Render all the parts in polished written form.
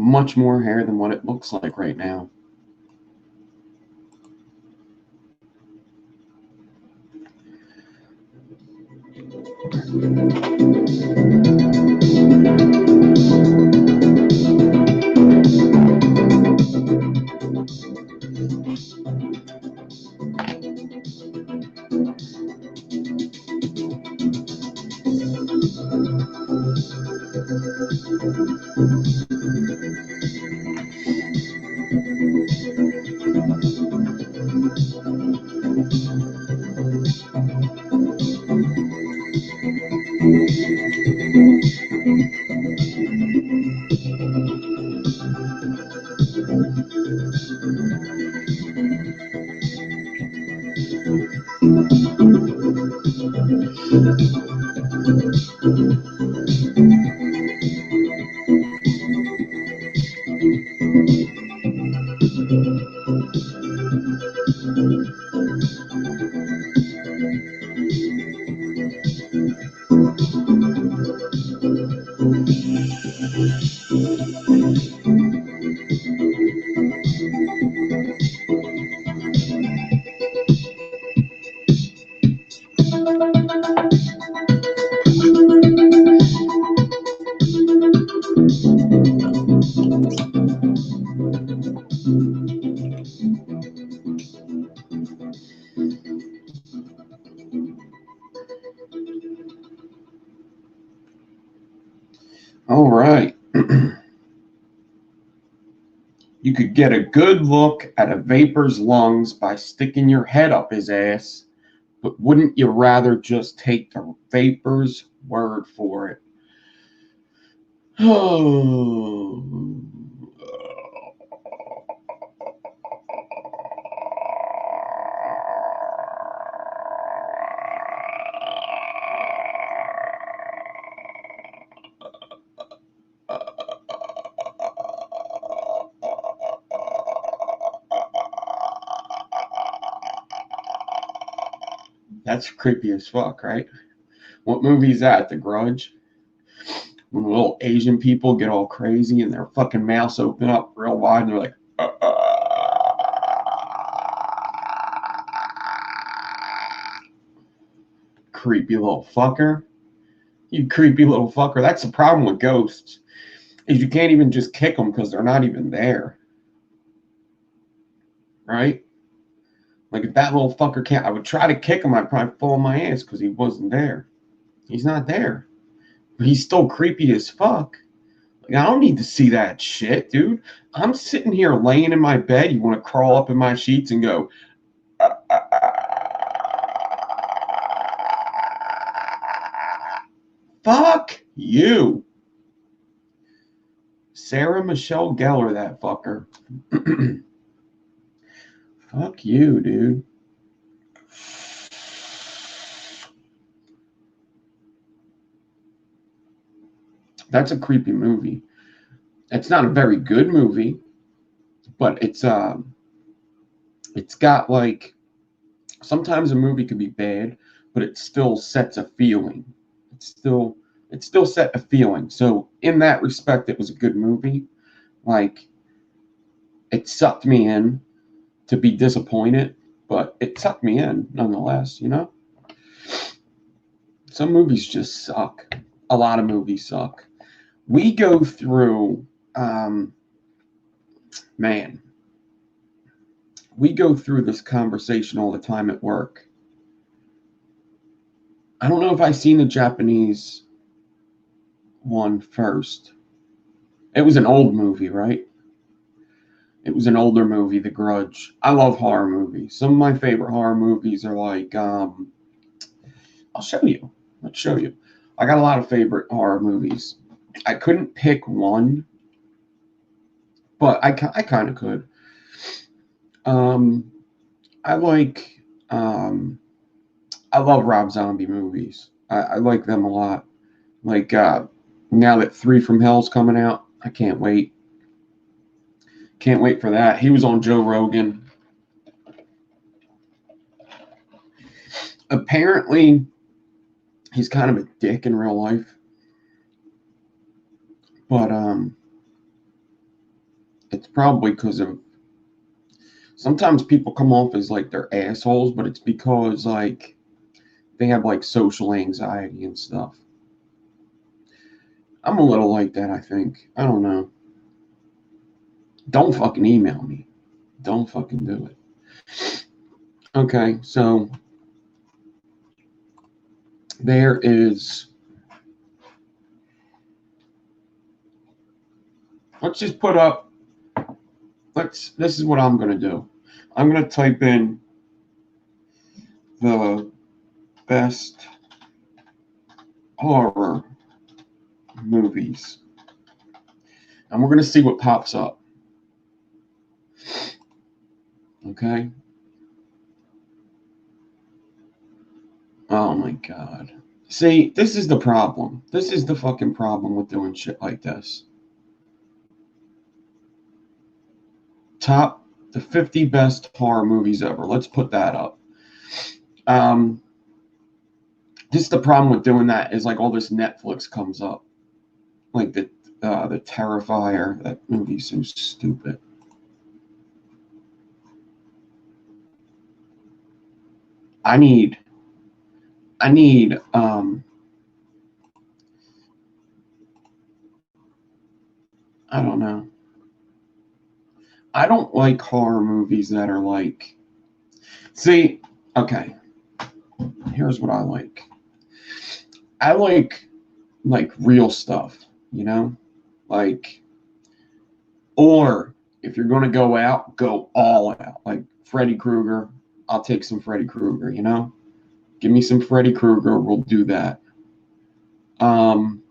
much more hair than what it looks like right now. All right. You could get a good look at a vapor's lungs by sticking your head up his ass, but wouldn't you rather just take the vapor's word for it? Oh. That's creepy as fuck, right? What movie is that? The Grudge? When little Asian people get all crazy and their fucking mouths open up real wide and they're like, creepy little fucker. You creepy little fucker. That's the problem with ghosts, is you can't even just kick them because they're not even there. Right? Like, if that little fucker can't, I would try to kick him, I'd probably fall on my ass because he wasn't there. He's not there. But he's still creepy as fuck. Like, I don't need to see that shit, dude. I'm sitting here laying in my bed. You want to crawl up in my sheets and go, fuck you. Sarah Michelle Gellar, that fucker. Fuck you, dude. That's a creepy movie. It's not a very good movie, but it's got, like, sometimes a movie could be bad, but it still sets a feeling. It still set a feeling. So in that respect, it was a good movie. Like, it sucked me in to be disappointed, but it sucked me in nonetheless, you know? Some movies just suck. A lot of movies suck. We go through, we go through this conversation all the time at work. I don't know if I've seen the Japanese one first. It was an old movie, right? It was an older movie, The Grudge. I love horror movies. Some of my favorite horror movies are like, I'll show you. Let's show you. I got a lot of favorite horror movies. I couldn't pick one, but I kind of could. I love Rob Zombie movies. I like them a lot. Like, now that 3 from Hell's coming out, I can't wait. Can't wait for that. He was on Joe Rogan. Apparently, he's kind of a dick in real life. But It's probably because of sometimes people come off as like they're assholes, but it's because like they have like social anxiety and stuff. I'm a little like that, I think. I don't know. Don't fucking email me. Don't fucking do it. Okay, so there is. Let's just put up. This is what I'm going to do. I'm going to type in the best horror movies. And we're going to see what pops up. Okay? Oh my God. See, this is the problem. This is the fucking problem with doing shit like this. The 50 best horror movies ever. Let's put that up. This is the problem with doing that is like all this Netflix comes up. Like the Terrifier. That movie's so stupid. I need I don't know. I don't like horror movies that are like, see, okay, here's what I like. I like real stuff, you know? Like, or if you're going to go out, go all out. Like Freddy Krueger, I'll take some Freddy Krueger, you know? Give me some Freddy Krueger, we'll do that. We'll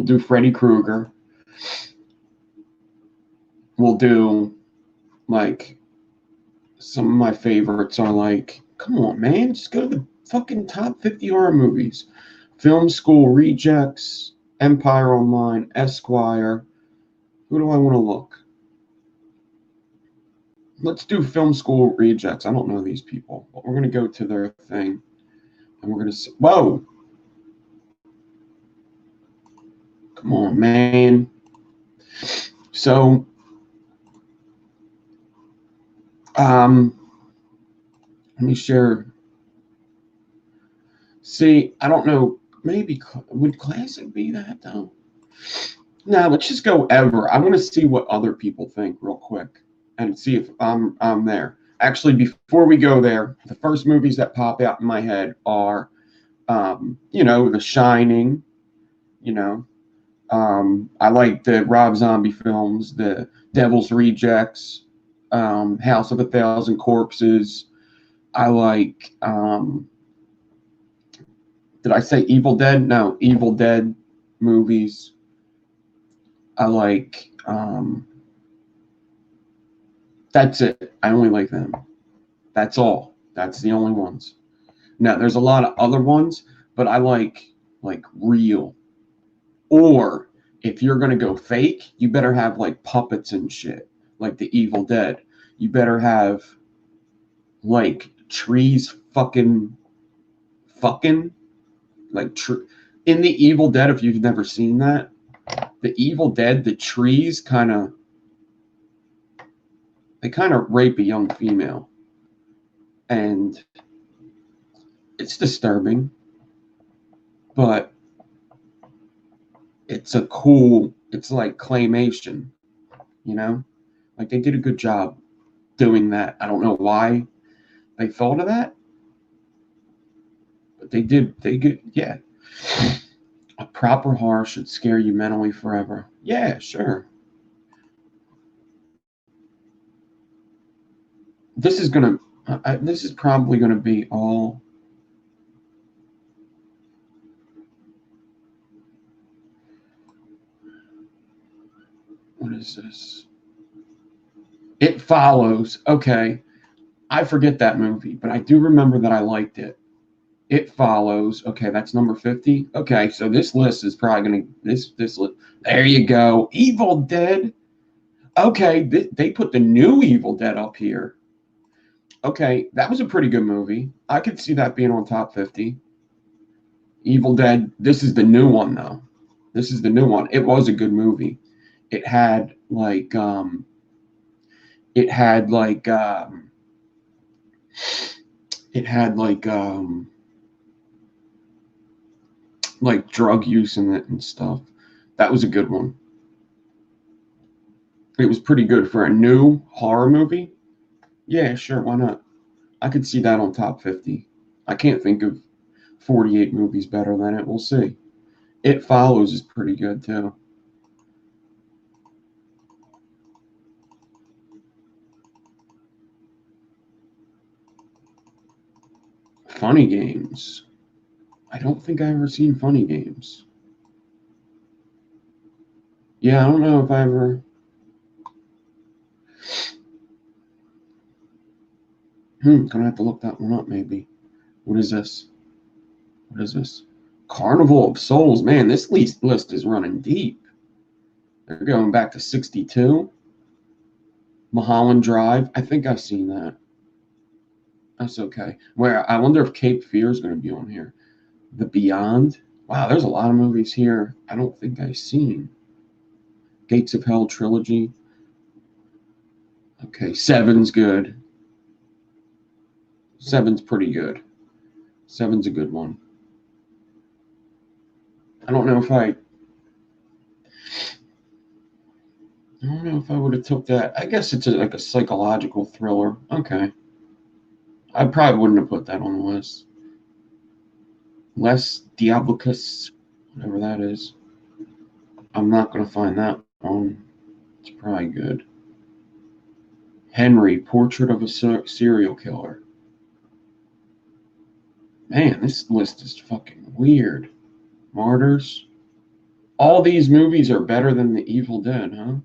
do Freddy Krueger. We'll do like some of my favorites are like, come on, man, just go to the fucking top 50 horror movies. Film School Rejects, Empire Online, Esquire. Who do I want to look? Let's do Film School Rejects. I don't know these people, but we're going to go to their thing and we're going to. Whoa! Come on, man. So, let me share. See, I don't know. Maybe would Classic be that though? No, let's just go ever. I want to see what other people think real quick and see if I'm there. Actually, before we go there, the first movies that pop out in my head are, The Shining. You know, I like the Rob Zombie films, the Devil's Rejects, House of a Thousand Corpses. I like. Did I say Evil Dead? No, Evil Dead movies. I like. That's it. I only like them. That's all. That's the only ones. Now, there's a lot of other ones, but I like real. Or if you're gonna go fake, you better have like puppets and shit, like the Evil Dead. You better have like trees fucking like in the Evil Dead. If you've never seen that, the Evil Dead, the trees kind of rape a young female, and it's disturbing, but it's like claymation, you know? Like they did a good job doing that. I don't know why they thought of that, but they did. Yeah. A proper horror should scare you mentally forever. Yeah, sure. This is probably gonna be all. What is this? It Follows. Okay. I forget that movie, but I do remember that I liked it. It Follows. Okay, that's number 50. Okay, so this list is probably going to this list. There you go. Evil Dead. Okay, they put the new Evil Dead up here. Okay, that was a pretty good movie. I could see that being on top 50. Evil Dead. This is the new one though. This is the new one. It was a good movie. It had like it had like it had like drug use in it and stuff. That was a good one. It was pretty good for a new horror movie. Yeah, sure, why not? I could see that on top 50. I can't think of 48 movies better than it. We'll see. It Follows is pretty good too. Funny Games. I don't think I ever seen Funny Games. Yeah, I don't know if I ever. Gonna have to look that one up maybe. What is this? What is this? Carnival of Souls. Man, this list is running deep. They're going back to 62. Mulholland Drive. I think I've seen that. That's okay. Where I wonder if Cape Fear is going to be on here. The Beyond. Wow, there's a lot of movies here I don't think I've seen. Gates of Hell trilogy. Okay, Seven's good. Seven's pretty good. Seven's a good one. I don't know if I don't know if I would have took that. I guess it's like a psychological thriller. Okay. I probably wouldn't have put that on the list. Les Diablicus, whatever that is. I'm not going to find that one. It's probably good. Henry, Portrait of a Serial Killer. Man, this list is fucking weird. Martyrs. All these movies are better than The Evil Dead, huh?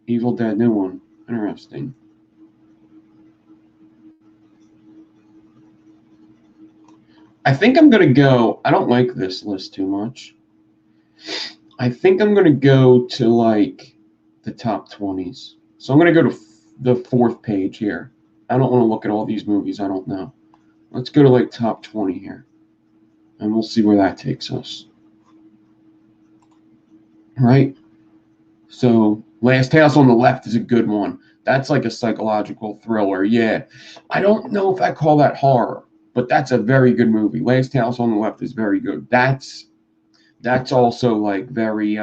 Evil Dead, new one. Interesting. I think I'm going to go. I don't like this list too much. I think I'm going to go to like the top 20s. So I'm going to go to the fourth page here. I don't want to look at all these movies I don't know. Let's go to like top 20 here. And we'll see where that takes us. Right? So Last House on the Left is a good one. That's like a psychological thriller. Yeah. I don't know if I call that horror, but that's a very good movie. Last House on the Left is very good. That's also like very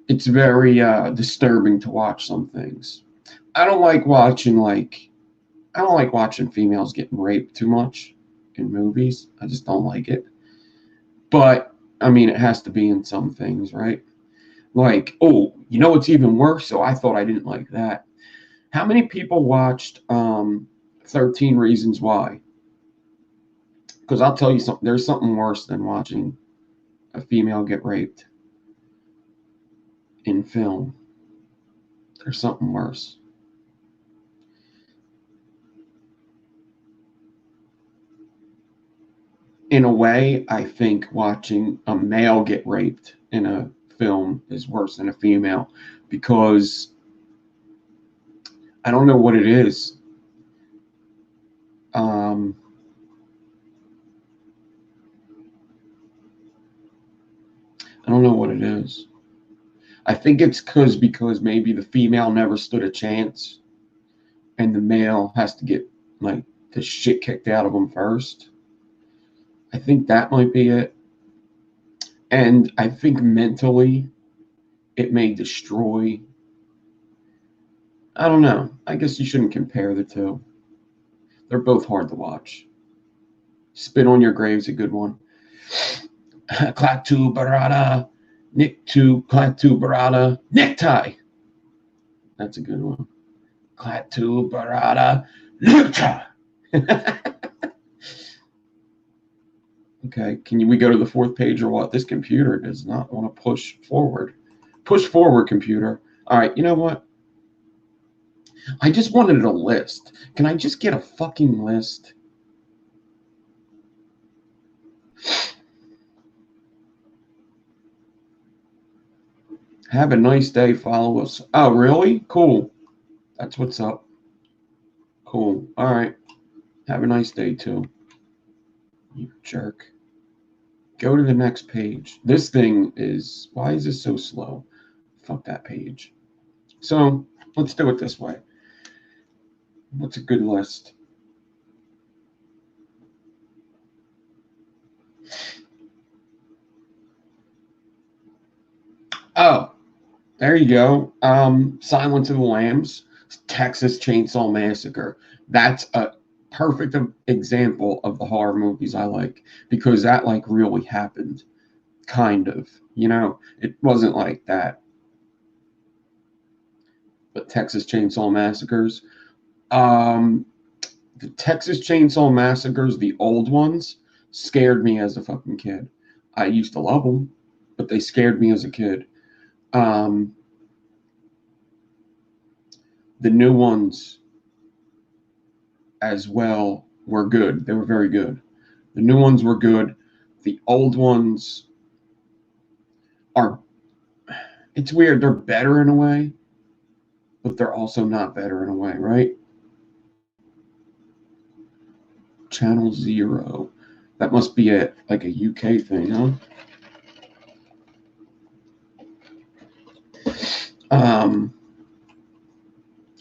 it's very disturbing to watch some things. I don't like watching females getting raped too much in movies. I just don't like it. But I mean, it has to be in some things, right? Like, oh, you know what's even worse? So I thought I didn't like that. How many people watched 13 Reasons Why? Because I'll tell you something, there's something worse than watching a female get raped in film. There's something worse. In a way, I think watching a male get raped in a film is worse than a female because I don't know what it is. I don't know what it is. I think it's because maybe the female never stood a chance and the male has to get like the shit kicked out of him first. I think that might be it. And I think mentally it may destroy. I don't know. I guess you shouldn't compare the two. They're both hard to watch. Spit on Your Grave's a good one. Klaatu Barada, Klaatu Barada, Necktie. That's a good one. Klaatu Barada, Necktie. Okay, we go to the fourth page or what? This computer does not want to push forward. Push forward, computer. All right, you know what? I just wanted a list. Can I just get a fucking list? Have a nice day. Follow us. Oh, really? Cool. That's what's up. Cool. All right. Have a nice day, too. You jerk. Go to the next page. This thing is, why is this so slow? Fuck that page. So let's do it this way. What's a good list? Oh, there you go. Silence of the Lambs, Texas Chainsaw Massacre. That's a perfect example of the horror movies I like because that like really happened, kind of. You know, it wasn't like that, but Texas Chainsaw Massacres. Um, the Texas Chainsaw Massacres, the old ones, scared me as a fucking kid. I used to love them, but they scared me as a kid. Um, the new ones as well were good. They were very good. The new ones were good. The old ones are, it's weird. They're better in a way, but they're also not better in a way, right? Channel Zero. That must be like a UK thing, huh? Um,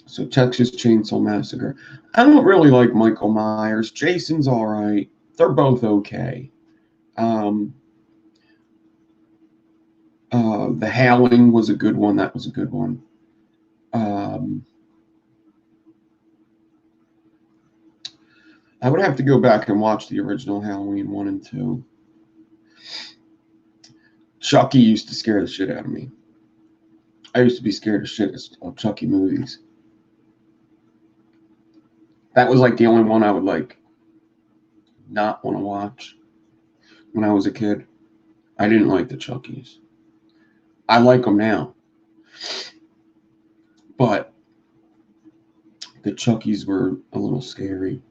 so Texas Chainsaw Massacre. I don't really like Michael Myers. Jason's all right. They're both okay. Um, the Howling was a good one. That was a good one. Um, I would have to go back and watch the original Halloween 1 and 2. Chucky used to scare the shit out of me. I used to be scared of shit of Chucky movies. That was like the only one I would like not want to watch when I was a kid. I didn't like the Chuckies. I like them now, but the Chuckies were a little scary.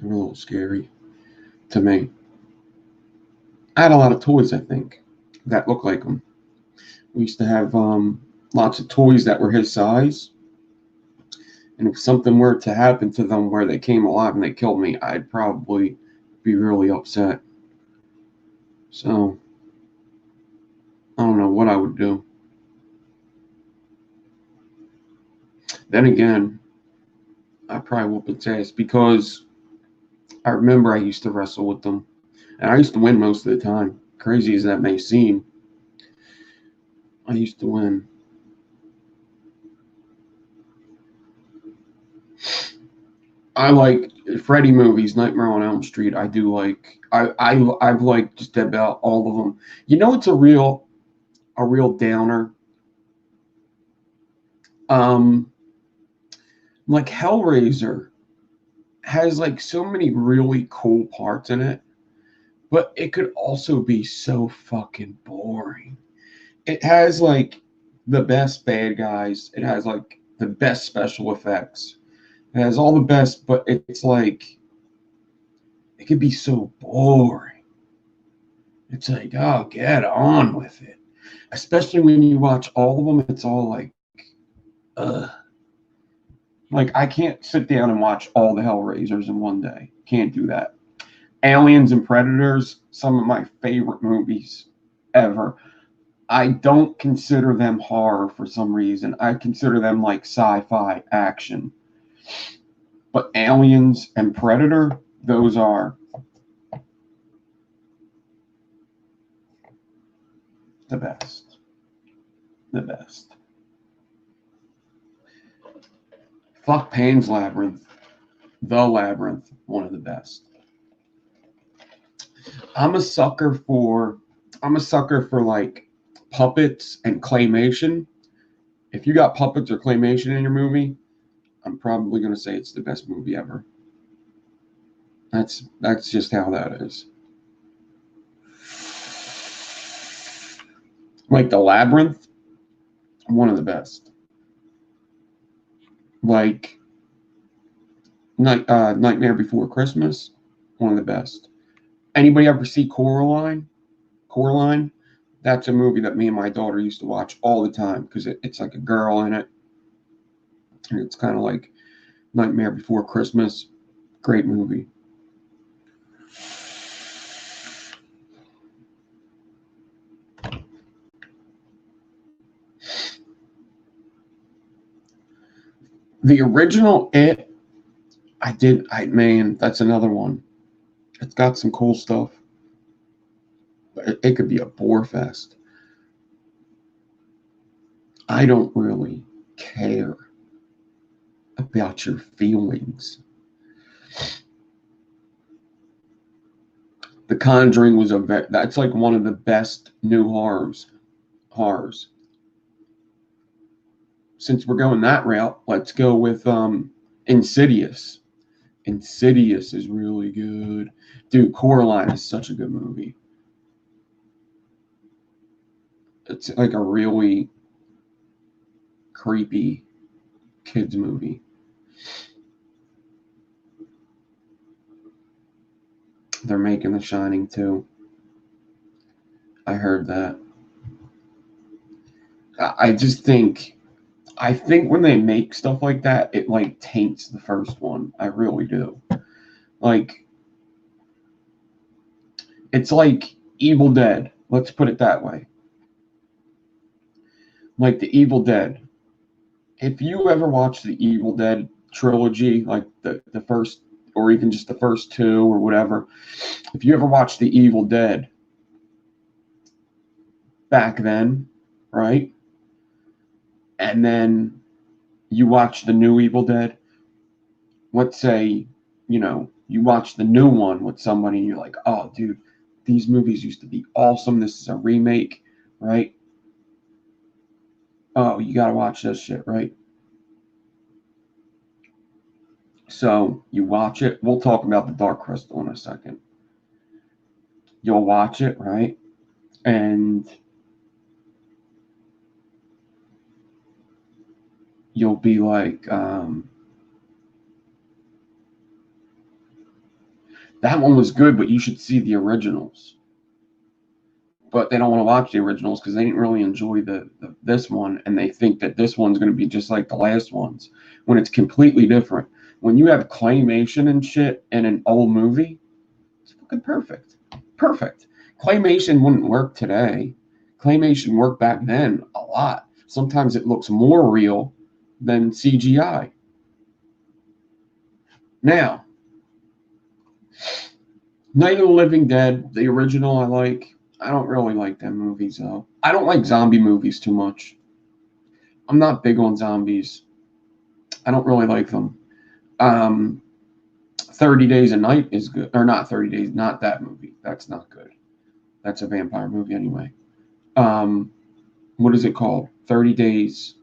They were a little scary to me. I had a lot of toys, I think, that looked like them. We used to have lots of toys that were his size. And if something were to happen to them where they came alive and they killed me, I'd probably be really upset. So I don't know what I would do. Then again, I probably whoop its ass because I remember I used to wrestle with them. And I used to win most of the time. Crazy as that may seem, I used to win. I like Freddy movies, Nightmare on Elm Street. I do like. I've liked just about all of them. You know, it's a real downer. Um, like Hellraiser has like so many really cool parts in it, but it could also be so fucking boring. It has like the best bad guys. It has like the best special effects. It has all the best, but it's like it could be so boring. It's like, oh, get on with it. Especially when you watch all of them, it's all like, ugh. Like I can't sit down and watch all the Hellraisers in one day. Can't do that. Aliens and Predators, some of my favorite movies ever. I don't consider them horror for some reason. I consider them like sci-fi action. But Aliens and Predator, those are the best. The best. Fuck Pan's Labyrinth. The Labyrinth, one of the best. I'm a sucker for like puppets and claymation. If you got puppets or claymation in your movie, I'm probably going to say it's the best movie ever. That's just how that is. Like The Labyrinth, one of the best. Like Nightmare Before Christmas, one of the best. Anybody ever see Coraline? Coraline? That's a movie that me and my daughter used to watch all the time because it's like a girl in it. And it's kind of like Nightmare Before Christmas. Great movie. The original It, man, that's another one. It's got some cool stuff, but it could be a bore fest. I don't really care about your feelings. The Conjuring was that's like one of the best new horrors. Since we're going that route, let's go with Insidious. Insidious is really good. Dude, Coraline is such a good movie. It's like a really creepy kids movie. They're making The Shining too. I heard that. I just think when they make stuff like that, it like taints the first one. I really do. Like it's like Evil Dead. Let's put it that way. Like the Evil Dead. If you ever watch the Evil Dead trilogy, like the first, or even just the first two or whatever, if you ever watched the Evil Dead back then, right? And then you watch the new Evil Dead, let's say, you watch the new one with somebody and you're like, oh, dude, these movies used to be awesome. This is a remake, right? Oh, you got to watch this shit, right? So you watch it. We'll talk about the Dark Crystal in a second. You'll watch it, right? And you'll be like, that one was good, but you should see the originals. But they don't want to watch the originals because they didn't really enjoy this one, and they think that this one's going to be just like the last ones, when it's completely different. When you have claymation and shit in an old movie, it's fucking perfect. Perfect. Claymation wouldn't work today. Claymation worked back then a lot. Sometimes it looks more real than CGI. Now, Night of the Living Dead, the original, I like. I don't really like them movies, though. I don't like zombie movies too much. I'm not big on zombies. I don't really like them. Um, 30 Days a Night is good. Or not 30 Days, not that movie. That's not good. That's a vampire movie anyway. What is it called? 30 Days.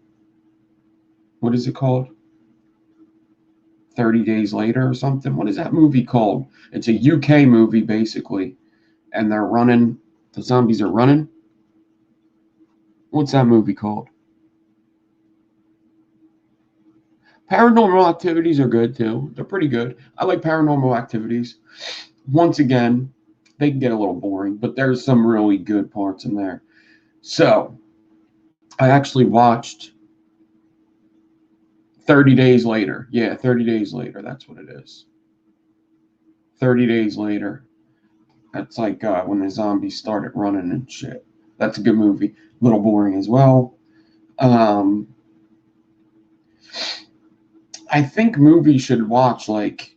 What is it called? 30 Days Later or something. What is that movie called? It's a UK movie, basically. And they're running. The zombies are running. What's that movie called? Paranormal Activities are good too. They're pretty good. I like Paranormal Activities. Once again, they can get a little boring, but there's some really good parts in there. So, I actually watched 30 Days Later. Yeah, 30 Days Later. That's what it is. 30 Days Later. That's like when the zombies started running and shit. That's a good movie. A little boring as well. I think movies should watch like,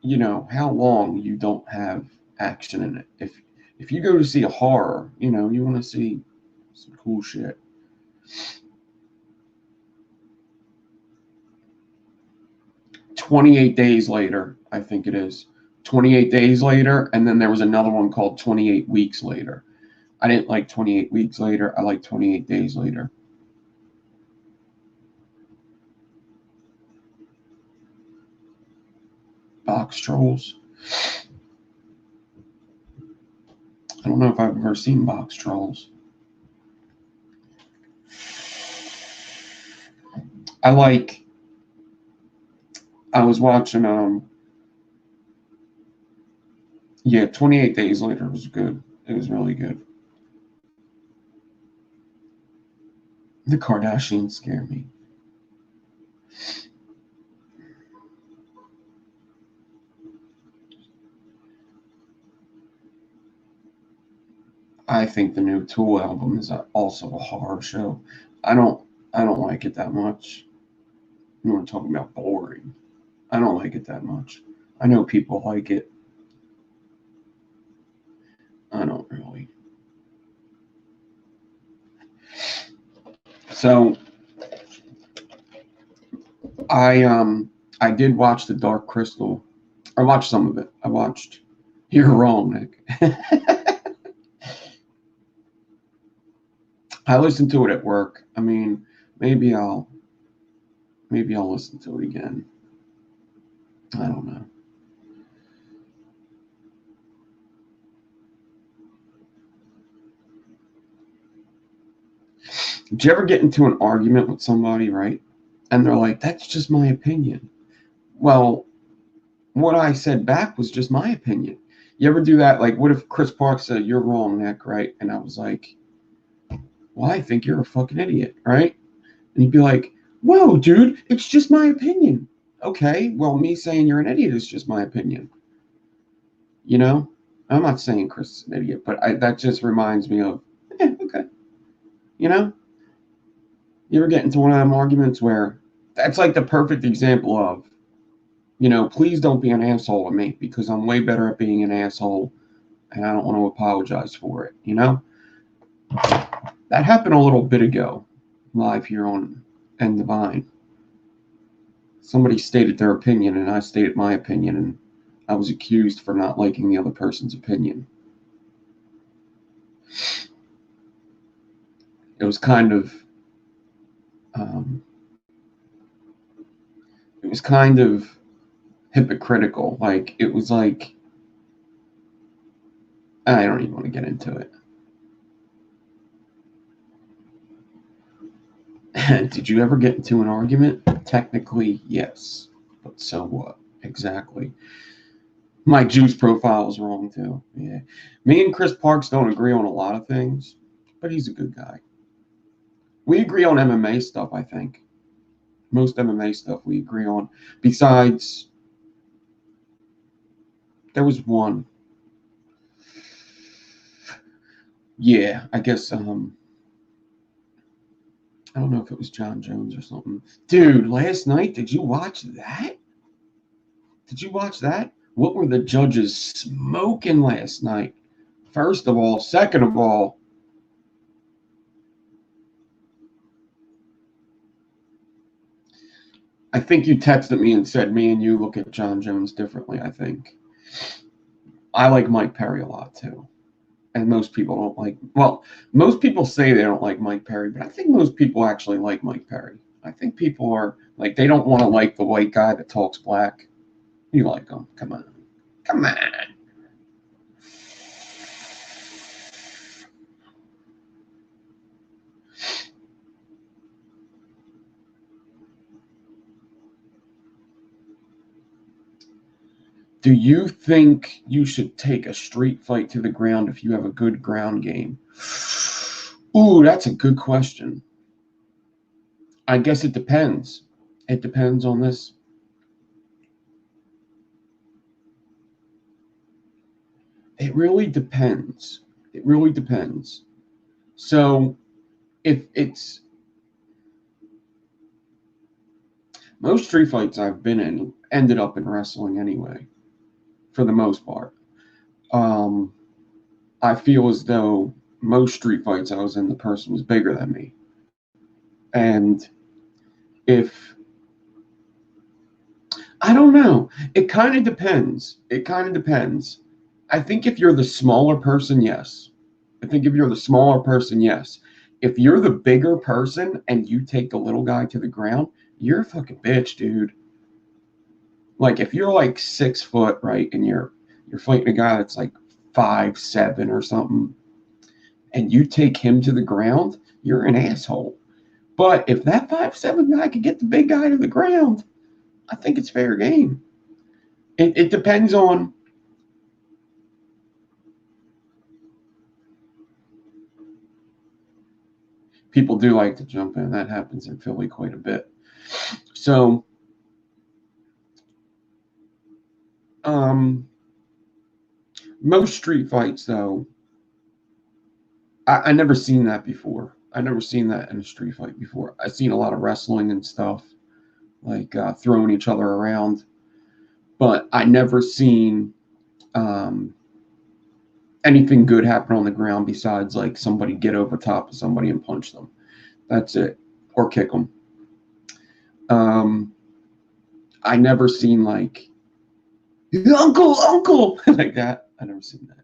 how long you don't have action in it. If you go to see a horror, you want to see some cool shit. 28 Days Later, I think it is. 28 Days Later, and then there was another one called 28 Weeks Later. I didn't like 28 Weeks Later. I like 28 Days Later. Box Trolls. I don't know if I've ever seen Box Trolls. I was watching 28 Days Later was good. It was really good. The Kardashians scare me. I think the new Tool album is also a horror show. I don't I don't like it that much. You want to talk about boring? I don't like it that much. I know people like it. I don't really. So I did watch The Dark Crystal. I watched some of it. I watched. You're wrong, Nick. I listened to it at work. I mean, maybe I'll listen to it again. I don't know. Did you ever get into an argument with somebody, right? And they're like, "That's just my opinion." Well, what I said back was just my opinion. You ever do that? Like, what if Chris Park said, "You're wrong, Nick," right? And I was like, "Well, I think you're a fucking idiot," right? And he'd be like, "Whoa, dude, it's just my opinion." Okay, well, me saying you're an idiot is just my opinion. You know, I'm not saying Chris is an idiot, but that just reminds me of, okay, you know, you ever get into one of them arguments where that's like the perfect example of, please don't be an asshole to me because I'm way better at being an asshole and I don't want to apologize for it. That happened a little bit ago, live here on End Divine. Somebody stated their opinion and I stated my opinion, and I was accused for not liking the other person's opinion. It was kind of, um, it was kind of hypocritical. Like, it was like, I don't even want to get into it. Did you ever get into an argument? Technically, yes. But so what? Exactly. My juice profile is wrong too. Yeah. Me and Chris Parks don't agree on a lot of things, but he's a good guy. We agree on MMA stuff, I think. Most MMA stuff we agree on. Besides, there was one. Yeah, I guess I don't know if it was John Jones or something. Dude, last night, did you watch that? Did you watch that? What were the judges smoking last night? First of all, second of all, I think you texted me and said me and you look at John Jones differently, I think. I like Mike Perry a lot too. And most people don't like, well, most people say they don't like Mike Perry, but I think most people actually like Mike Perry. I think people are like, they don't want to like the white guy that talks black. You like him. Come on. Come on. Do you think you should take a street fight to the ground if you have a good ground game? Ooh, that's a good question. I guess it depends. It depends on this. It really depends. It really depends. So, if it's most street fights I've been in ended up in wrestling anyway, for the most part. Um, I feel as though most street fights I was in, the person was bigger than me. And if I don't know. It kind of depends. It kind of depends. I think if you're the smaller person, yes. I think if you're the smaller person, yes. If you're the bigger person and you take the little guy to the ground, you're a fucking bitch, dude. Like if you're like 6 foot, right, and you're fighting a guy that's like 5'7" or something, and you take him to the ground, you're an asshole. But if that 5'7" guy could get the big guy to the ground, I think it's fair game. It depends on. People do like to jump in. That happens in Philly quite a bit. So, um, most street fights, though, I never seen that before. I never seen that in a street fight before. I've seen a lot of wrestling and stuff, like throwing each other around, but I never seen anything good happen on the ground besides like somebody get over top of somebody and punch them. That's it, or kick them. I never seen like uncle like that. I never seen that.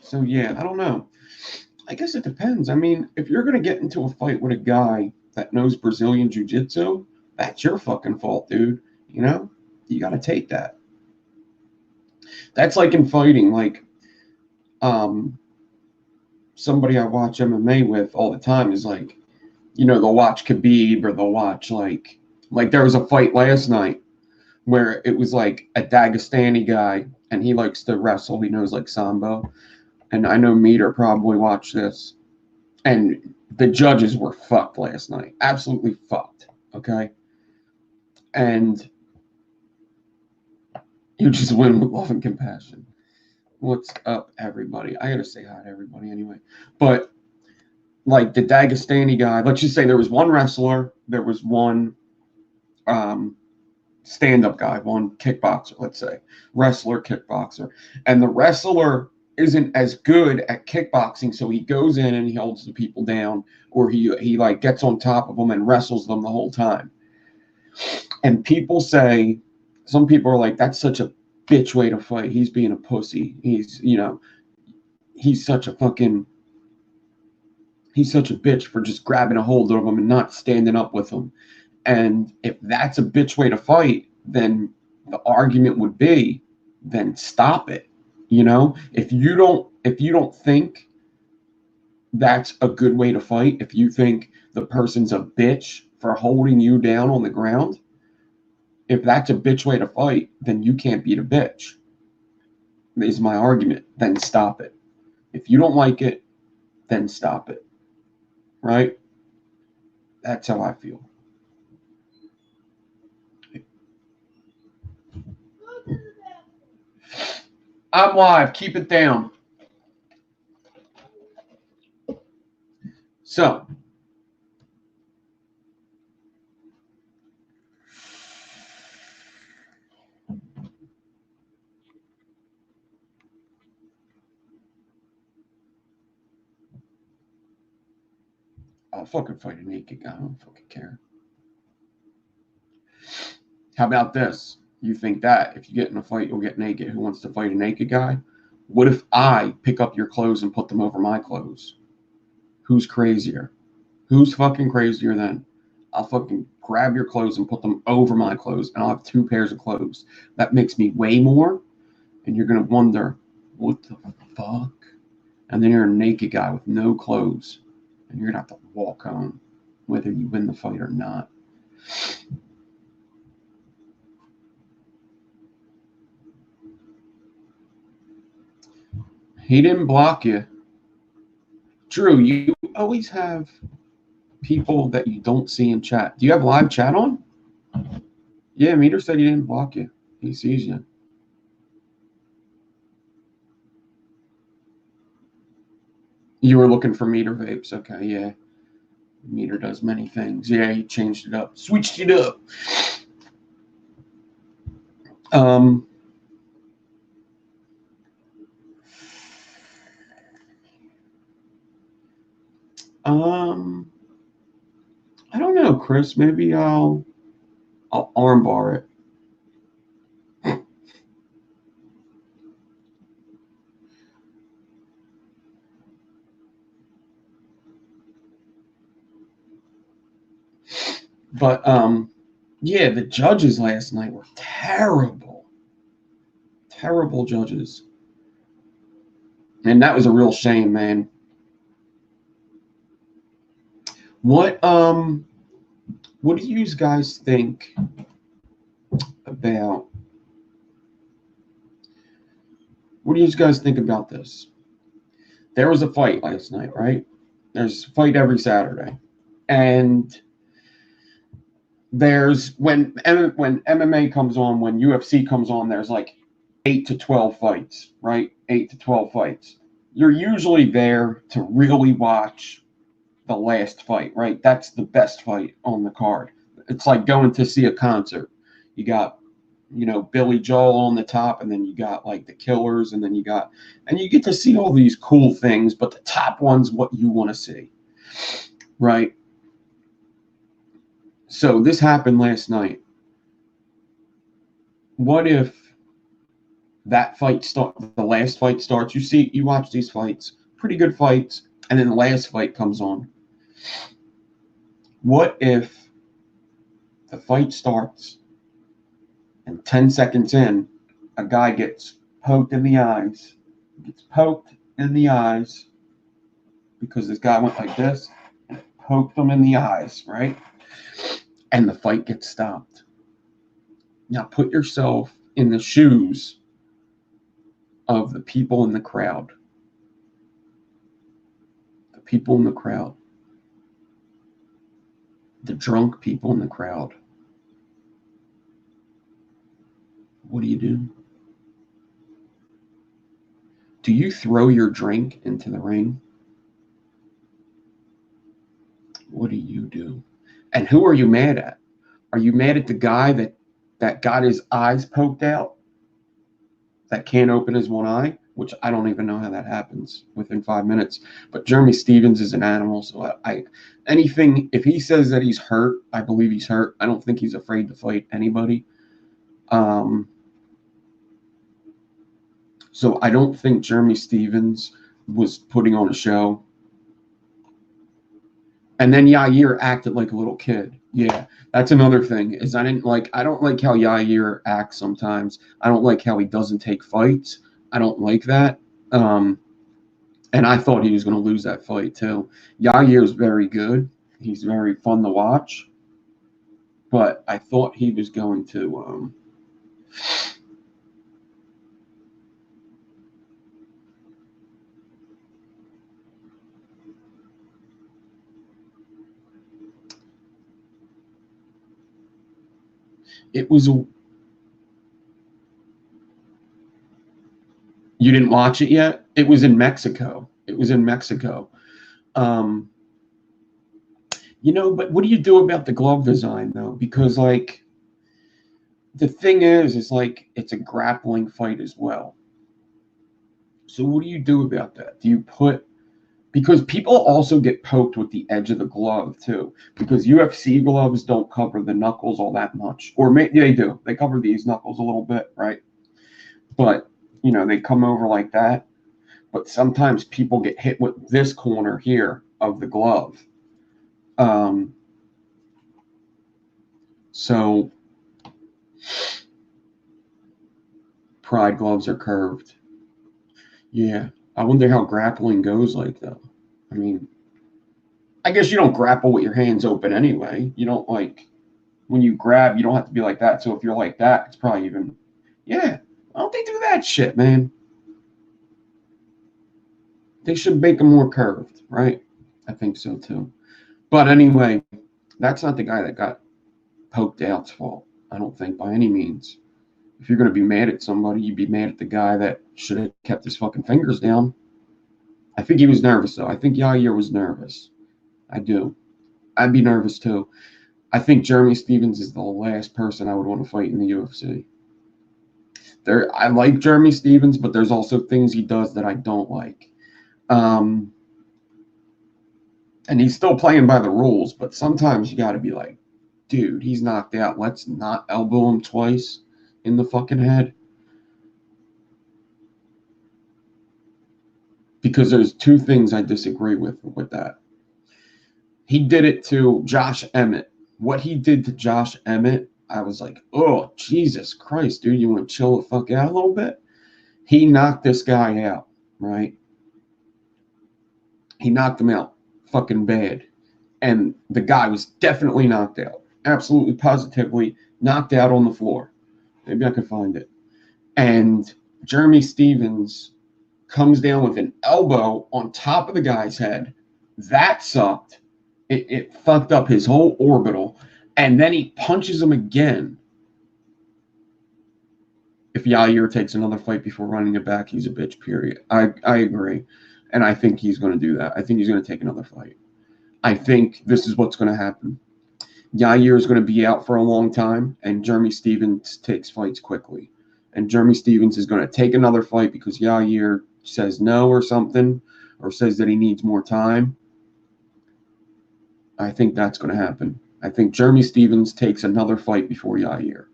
So yeah, I don't know. I guess it depends. I mean, if you're gonna get into a fight with a guy that knows Brazilian Jiu-Jitsu, that's your fucking fault, dude. You know, you got to take that. That's like in fighting, like somebody I watch MMA with all the time is like, you know, they'll watch Khabib or they'll watch like there was a fight last night where it was like a Dagestani guy and he likes to wrestle. He knows like Sambo. And I know Meter probably watched this. And the judges were fucked last night. Absolutely fucked. Okay. And you just win with love and compassion. What's up, everybody? I gotta say hi to everybody anyway. But like the Dagestani guy, let's just say there was one wrestler, there was one stand-up guy, one kickboxer, let's say, wrestler, kickboxer, and the wrestler isn't as good at kickboxing, so he goes in and he holds the people down, or he like gets on top of them and wrestles them the whole time. And people say, some people are like, that's such a bitch way to fight. He's being a pussy. He's, you know, he's such a bitch for just grabbing a hold of him and not standing up with him. And if that's a bitch way to fight, then the argument would be, then stop it. You know, if you don't think that's a good way to fight, if you think the person's a bitch for holding you down on the ground, if that's a bitch way to fight, then you can't beat a bitch. Is my argument. Then stop it. If you don't like it, then stop it. Right? That's how I feel. I'm live. Keep it down. So, I'll fucking fight a naked guy. I don't fucking care. How about this? You think that if you get in a fight, you'll get naked. Who wants to fight a naked guy? What if I pick up your clothes and put them over my clothes? Who's crazier? Who's fucking crazier then? I'll fucking grab your clothes and put them over my clothes, and I'll have two pairs of clothes. That makes me way more, and you're going to wonder, what the fuck? And then you're a naked guy with no clothes, and you're going to have to walk home, whether you win the fight or not. He didn't block you. Drew, you always have people that you don't see in chat. Do you have live chat on? Yeah, Meter said he didn't block you. He sees you. You were looking for Meter vapes. Okay, yeah. Meter does many things. Yeah, he changed it up. Switched it up. I don't know, Chris. Maybe I'll armbar it. But yeah, the judges last night were terrible. Terrible judges. And that was a real shame, man. What do you guys think about this? There was a fight last night, right? There's a fight every Saturday. And there's when MMA comes on, when UFC comes on, there's like 8 to 12 fights, right? 8 to 12 fights. You're usually there to really watch the last fight, right? That's the best fight on the card. It's like going to see a concert. You got, Billy Joel on the top, and then you got like the Killers, and then you get to see all these cool things, but the top one's what you want to see, right? So this happened last night. What if that the last fight starts? You watch these fights, pretty good fights, and then the last fight comes on. What if the fight starts and 10 seconds in, a guy gets poked in the eyes, because this guy went like this and poked him in the eyes, right? And the fight gets stopped. Now put yourself in the shoes of the people in the crowd. The people in the crowd. The drunk people in the crowd. What do? Do you throw your drink into the ring? What do? And who are you mad at? Are you mad at the guy that got his eyes poked out? That can't open his one eye? Which I don't even know how that happens within 5 minutes. But Jeremy Stevens is an animal, so if he says that he's hurt, I believe he's hurt. I don't think he's afraid to fight anybody. So I don't think Jeremy Stevens was putting on a show. And then Yair acted like a little kid. Yeah, that's another thing. Is I don't like how Yair acts sometimes. I don't like how he doesn't take fights. I don't like that. And I thought he was going to lose that fight too. Yair is very good. He's very fun to watch. But I thought he was going to. It was. You didn't watch it yet? It was in Mexico. But what do you do about the glove design though? Because like the thing is like it's a grappling fight as well. So what do you do about that? Because people also get poked with the edge of the glove too, because UFC gloves don't cover the knuckles all that much, or they do. They cover these knuckles a little bit, right? But they come over like that. But sometimes people get hit with this corner here of the glove. So Pride gloves are curved. Yeah. I wonder how grappling goes like that. I mean, I guess you don't grapple with your hands open anyway. You don't when you grab, you don't have to be like that. So if you're like that, it's probably even, yeah. Why don't they do that shit, man? They should make them more curved, right? I think so too. But anyway, that's not the guy that got poked out's fault. I don't think by any means. If you're going to be mad at somebody, you'd be mad at the guy that should have kept his fucking fingers down. I think he was nervous, though. I think Yair was nervous. I do. I'd be nervous, too. I think Jeremy Stevens is the last person I would want to fight in the UFC. I like Jeremy Stevens, but there's also things he does that I don't like. And he's still playing by the rules, but sometimes you got to be like, dude, he's knocked out. Let's not elbow him twice in the fucking head. Because there's two things I disagree with that. He did it to Josh Emmett. What he did to Josh Emmett, I was like, oh, Jesus Christ, dude, you want to chill the fuck out a little bit? He knocked this guy out, right? He knocked him out fucking bad. And the guy was definitely knocked out. Absolutely, positively knocked out on the floor. Maybe I could find it. And Jeremy Stevens comes down with an elbow on top of the guy's head. That sucked. It fucked up his whole orbital, and then he punches him again. If Yair takes another fight before running it back, he's a bitch, period. I agree. And I think he's going to do that. I think he's going to take another fight. I think this is what's going to happen. Yair is going to be out for a long time, and Jeremy Stephens takes fights quickly. And Jeremy Stephens is going to take another fight because Yair says no or something, or says that he needs more time. I think that's going to happen. I think Jeremy Stephens takes another fight before Yair.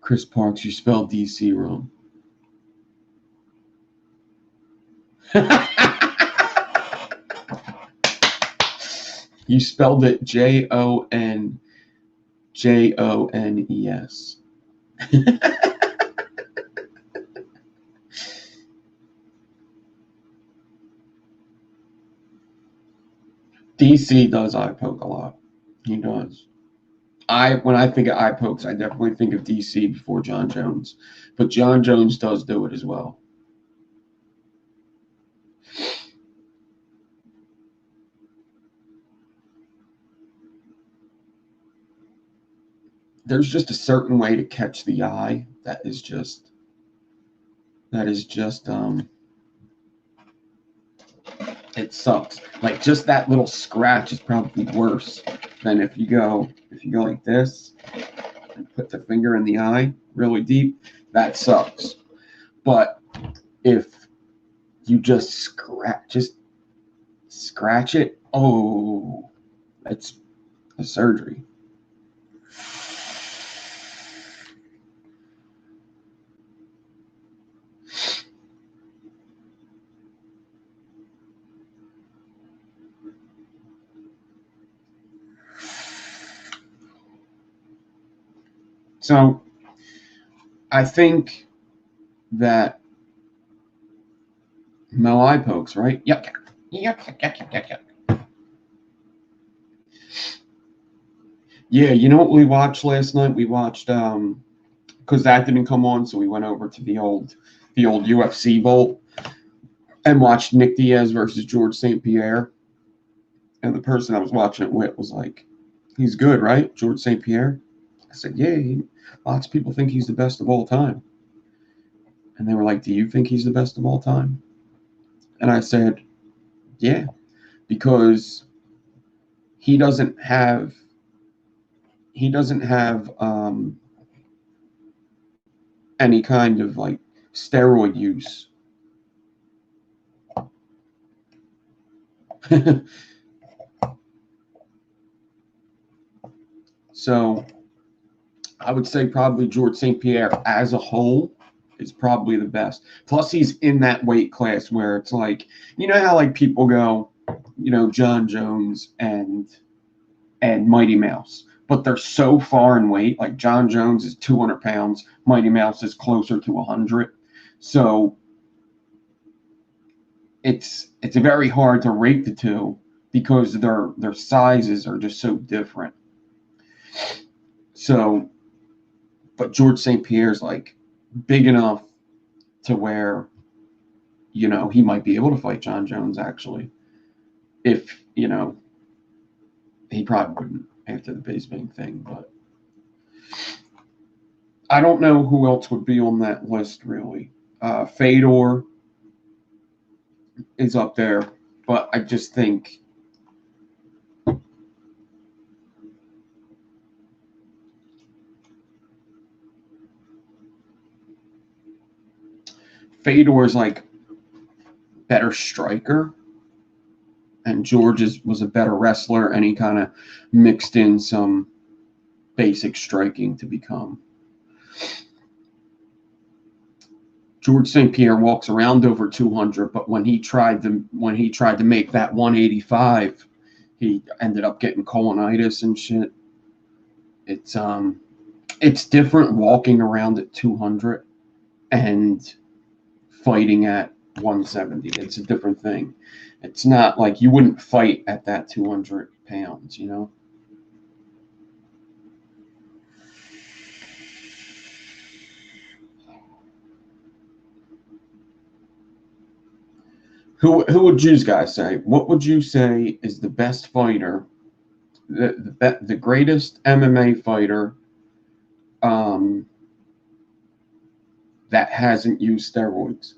Chris Parks, you spelled DC wrong. You spelled it Jonjones. DC does eye poke a lot. He does. When I think of eye pokes, I definitely think of DC before Jon Jones. But Jon Jones does do it as well. There's just a certain way to catch the eye that is just it sucks. Like just that little scratch is probably worse than if you go like this and put the finger in the eye really deep. That sucks. But if you just scratch it, oh, that's a surgery. So I think that no eye pokes, right? Yep. Yeah, you know what we watched last night? We watched because that didn't come on, so we went over to the old UFC Bolt and watched Nick Diaz versus George St. Pierre. And the person I was watching it with was like, "He's good, right, George St. Pierre?" I said, "Yeah, lots of people think he's the best of all time." And they were like, "Do you think he's the best of all time?" And I said, "Yeah, because he doesn't have any kind of like steroid use." So I would say probably George St. Pierre as a whole is probably the best. Plus, he's in that weight class where it's like, you know how like people go, Jon Jones and Mighty Mouse, but they're so far in weight. Like Jon Jones is 200 pounds, Mighty Mouse is closer to 100. So it's very hard to rate the two because their sizes are just so different. So, but George St. Pierre's like big enough to where he might be able to fight Jon Jones actually. If he probably wouldn't after the Bisping thing, but I don't know who else would be on that list really. Fedor is up there, but I just think Fedor is like better striker, and George was a better wrestler, and he kind of mixed in some basic striking to become. George St. Pierre walks around over 200, but when he tried to make that 185, he ended up getting colonitis and shit. It's different walking around at 200 and fighting at 170. It's a different thing. It's not like you wouldn't fight at that 200 pounds, Who would you guys say? What would you say is the best fighter, the greatest MMA fighter um, that hasn't used steroids,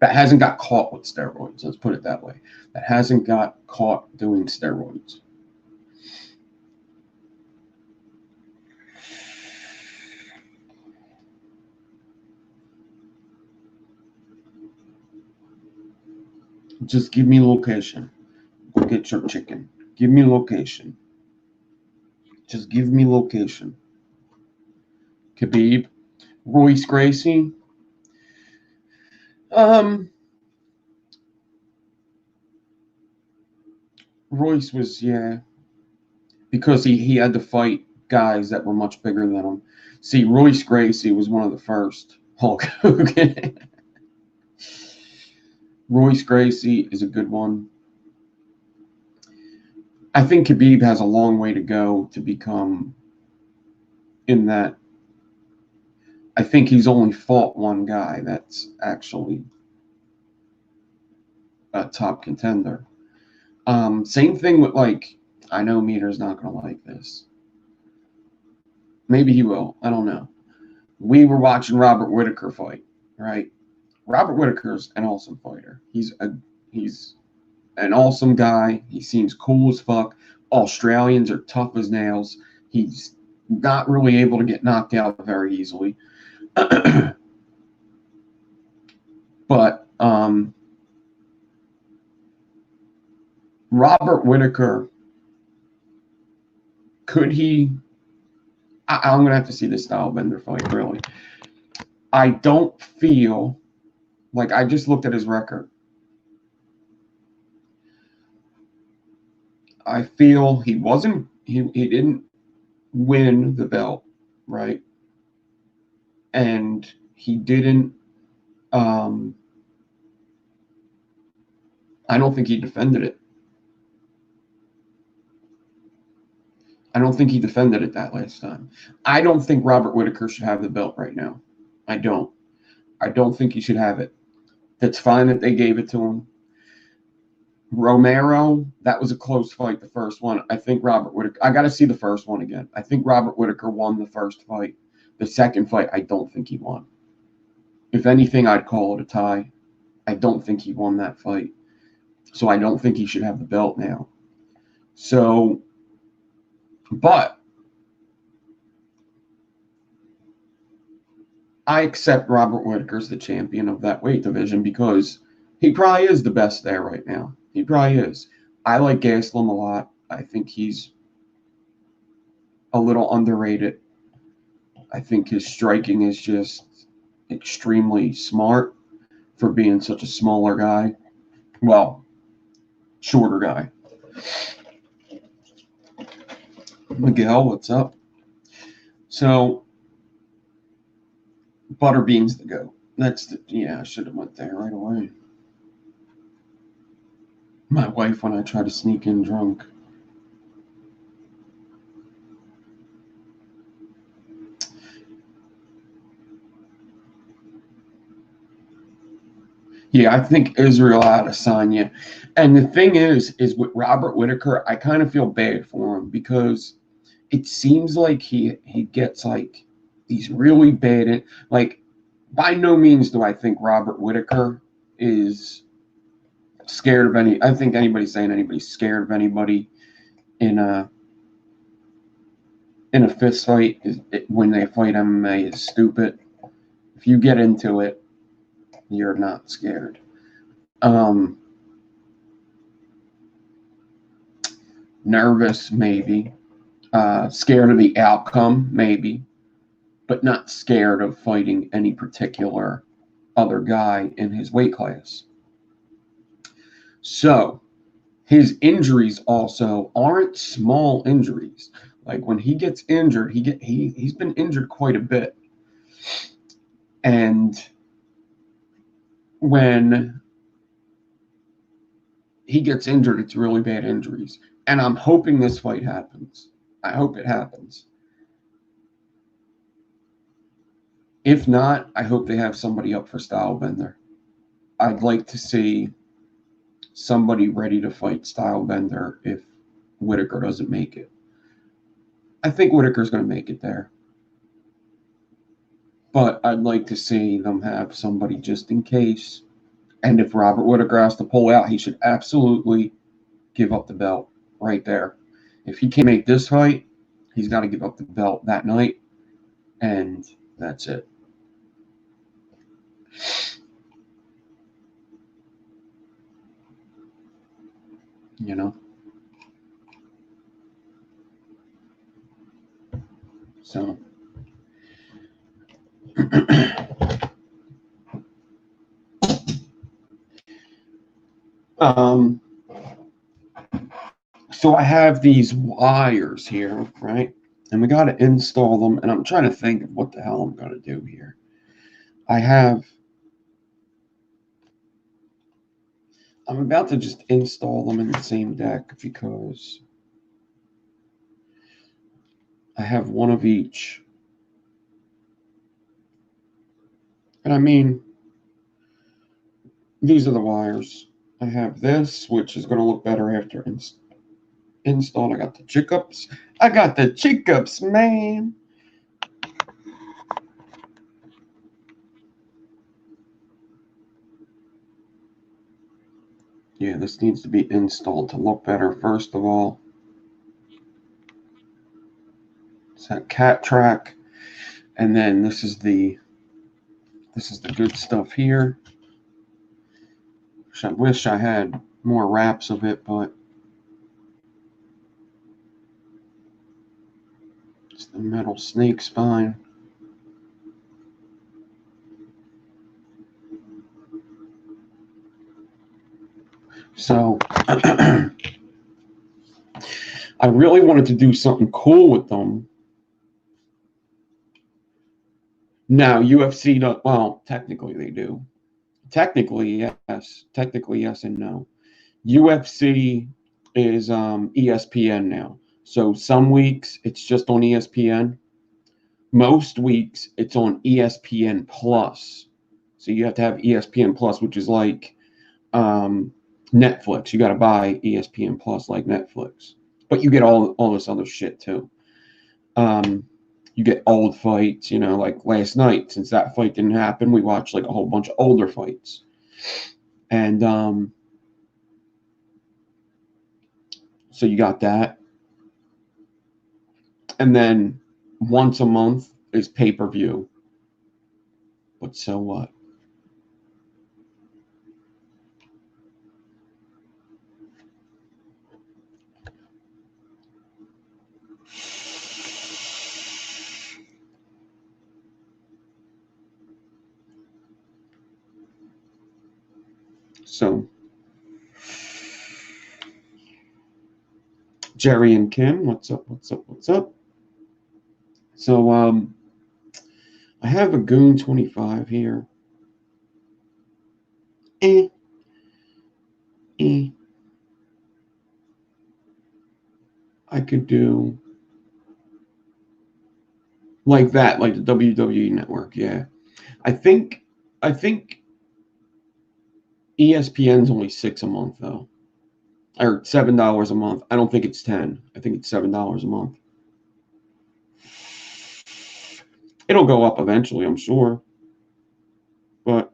that hasn't got caught with steroids? Let's put it that way. That hasn't got caught doing steroids. Just give me location. Go get your chicken. Give me location. Just give me location. Khabib, Royce Gracie. Um, Royce was, yeah, because he had to fight guys that were much bigger than him. See, Royce Gracie was one of the first Hulk Hogan. Royce Gracie is a good one. I think Khabib has a long way to go to become in that. I think he's only fought one guy that's actually a top contender. Same thing with, like, I know Meter's not going to like this. Maybe he will. I don't know. We were watching Robert Whittaker fight, right? Robert Whittaker's an awesome fighter. He's an awesome guy. He seems cool as fuck. Australians are tough as nails. He's not really able to get knocked out very easily. But Robert Whittaker, could he? I'm going to have to see the Stylebender fight, really. I don't feel like, I just looked at his record. I feel he didn't win the belt, right? And he didn't, I don't think he defended it. I don't think he defended it that last time. I don't think Robert Whittaker should have the belt right now. I don't. I don't think he should have it. That's fine that they gave it to him. Romero, that was a close fight, the first one. I think Robert Whittaker, I got to see the first one again. I think Robert Whittaker won the first fight. The second fight, I don't think he won. If anything, I'd call it a tie. I don't think he won that fight. So I don't think he should have the belt now. So, but I accept Robert Whittaker's the champion of that weight division because he probably is the best there right now. He probably is. I like Gastelum a lot. I think he's a little underrated. I think his striking is just extremely smart for being such a smaller guy. Well, shorter guy. Miguel, what's up? So, Butterbean's the goat. I should have went there right away. My wife, when I try to sneak in drunk. Yeah, I think Israel Adesanya. And the thing is with Robert Whittaker, I kind of feel bad for him because it seems like he gets like these really bad, like, by no means do I think Robert Whittaker is scared of any. I think anybody saying anybody's scared of anybody in a fist fight when they fight MMA is stupid. If you get into it, you're not scared. Nervous, maybe. Scared of the outcome, maybe. But not scared of fighting any particular other guy in his weight class. So, his injuries also aren't small injuries. Like, when he gets injured, he's been injured quite a bit. And when he gets injured, it's really bad injuries. And I'm hoping this fight happens. I hope it happens. If not, I hope they have somebody up for Stylebender. I'd like to see somebody ready to fight Stylebender if Whitaker doesn't make it. I think Whitaker's going to make it there. But I'd like to see them have somebody just in case. And if Robert Whitaker has to pull out, he should absolutely give up the belt right there. If he can't make this fight, he's got to give up the belt that night. And that's it. You know? So. So I have these wires here, right? And we got to install them. And I'm trying to think of what the hell I'm going to do here. I'm about to just install them in the same deck because I have one of each. And I mean, these are the wires. I have this, which is going to look better after installed. I got the chickups. I got the chickups, man. Yeah, this needs to be installed to look better, first of all. It's that cat track. And then this is the good stuff here. I wish I had more wraps of it, but it's the metal snake spine. So I really wanted to do something cool with them. Now, UFC don't, well, technically they do. Technically, yes. Technically, yes and no. UFC is ESPN now. So some weeks it's just on ESPN. Most weeks it's on ESPN Plus. So you have to have ESPN Plus, which is like Netflix. You got to buy ESPN Plus like Netflix. But you get all this other shit too. You get old fights, you know, like last night, since that fight didn't happen, we watched like a whole bunch of older fights. And so you got that. And then once a month is pay-per-view. But so what? So Jerry and Kim, what's up? So I have a Goon 25 here. I could do like that, like the WWE Network, yeah. I think ESPN's only $6 a month though. Or $7 a month. I don't think it's 10. I think it's $7 a month. It'll go up eventually, I'm sure. But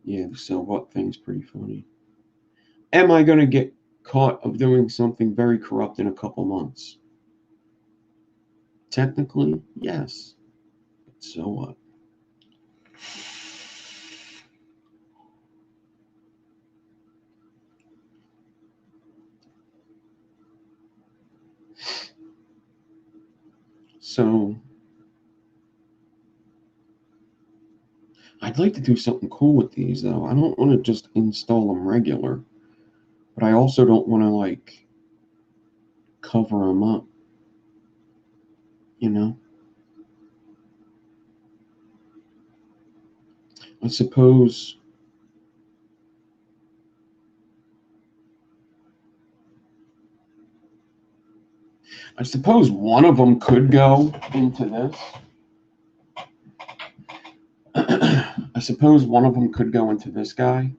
yeah, the so what thing's pretty funny. Am I going to get caught of doing something very corrupt in a couple months? Technically, yes. But so what? So I'd like to do something cool with these though. I don't want to just install them regular, but I also don't want to like cover them up, you know? I suppose one of them could go into this. I suppose one of them could go into this guy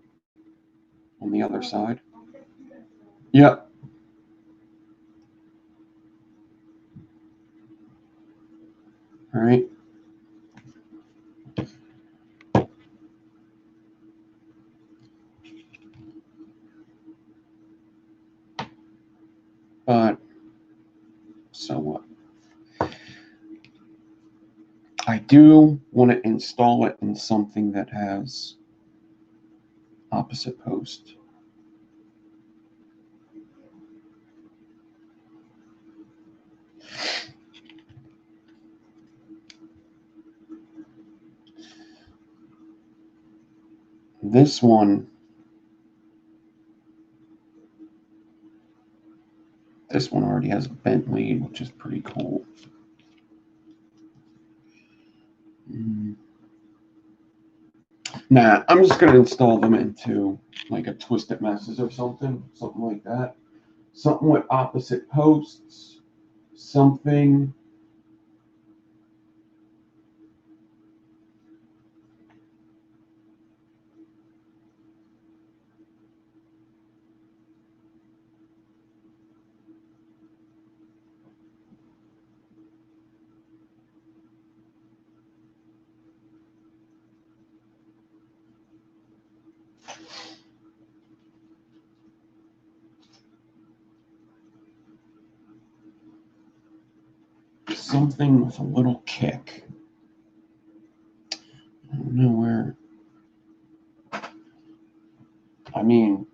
on the other side. Yep. All right. But so what? I do want to install it in something that has opposite post. This one already has a bent lead, which is pretty cool. Nah, I'm just gonna install them into like a Twisted Messes or something like that. Something with opposite posts, something. Something with a little kick. I don't know where. I mean,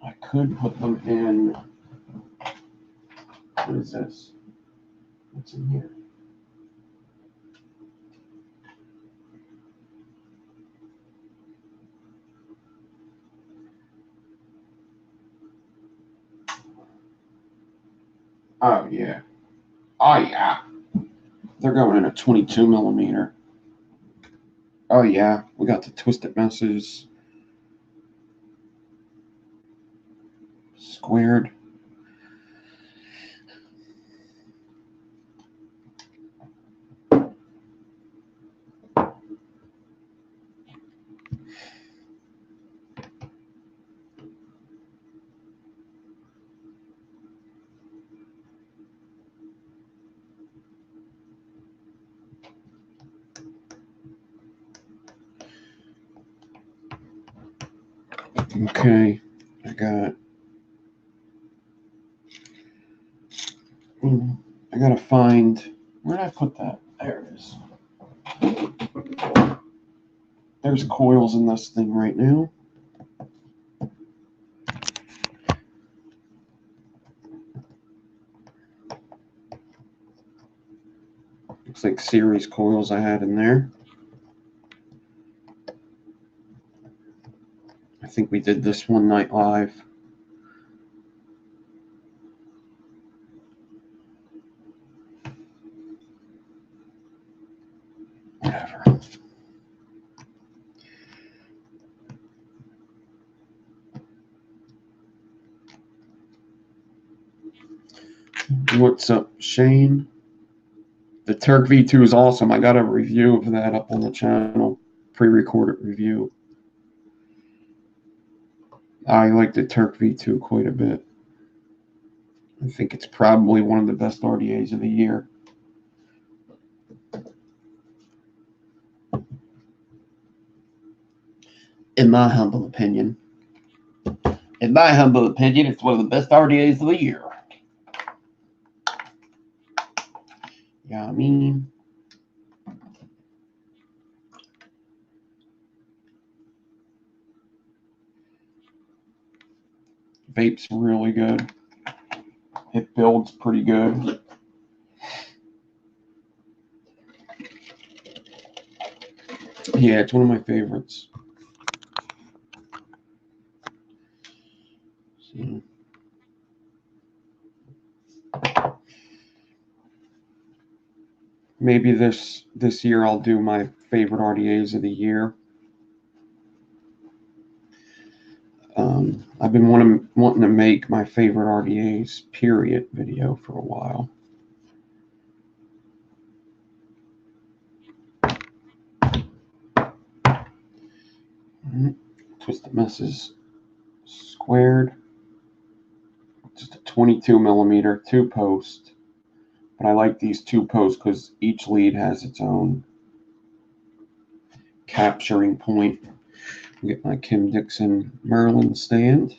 I could put them in. What is this? What's in here? Oh, yeah. Oh, yeah. They're going in a 22 millimeter. Oh, yeah. We got the Twisted Messes squared. Okay. I gotta find, where did I put that? There it is. There's coils in this thing right now. Looks like series coils I had in there. I think we did this one night live. Whatever. What's up, Shane? The Turk V2 is awesome. I got a review of that up on the channel, pre-recorded review. I like the Turk V2 quite a bit. I think it's probably one of the best RDAs of the year. In my humble opinion. In my humble opinion, it's one of the best RDAs of the year. Yeah, I mean, vape's really good. It builds pretty good. Yeah, it's one of my favorites. So, maybe this year I'll do my favorite RDAs of the year. I've been wanting to make my favorite RDAs period video for a while. Twisted mess is squared. Just a 22 millimeter 2-post. But I like these 2-posts because each lead has its own capturing point. I'll get my Kim Dixon Merlin stand.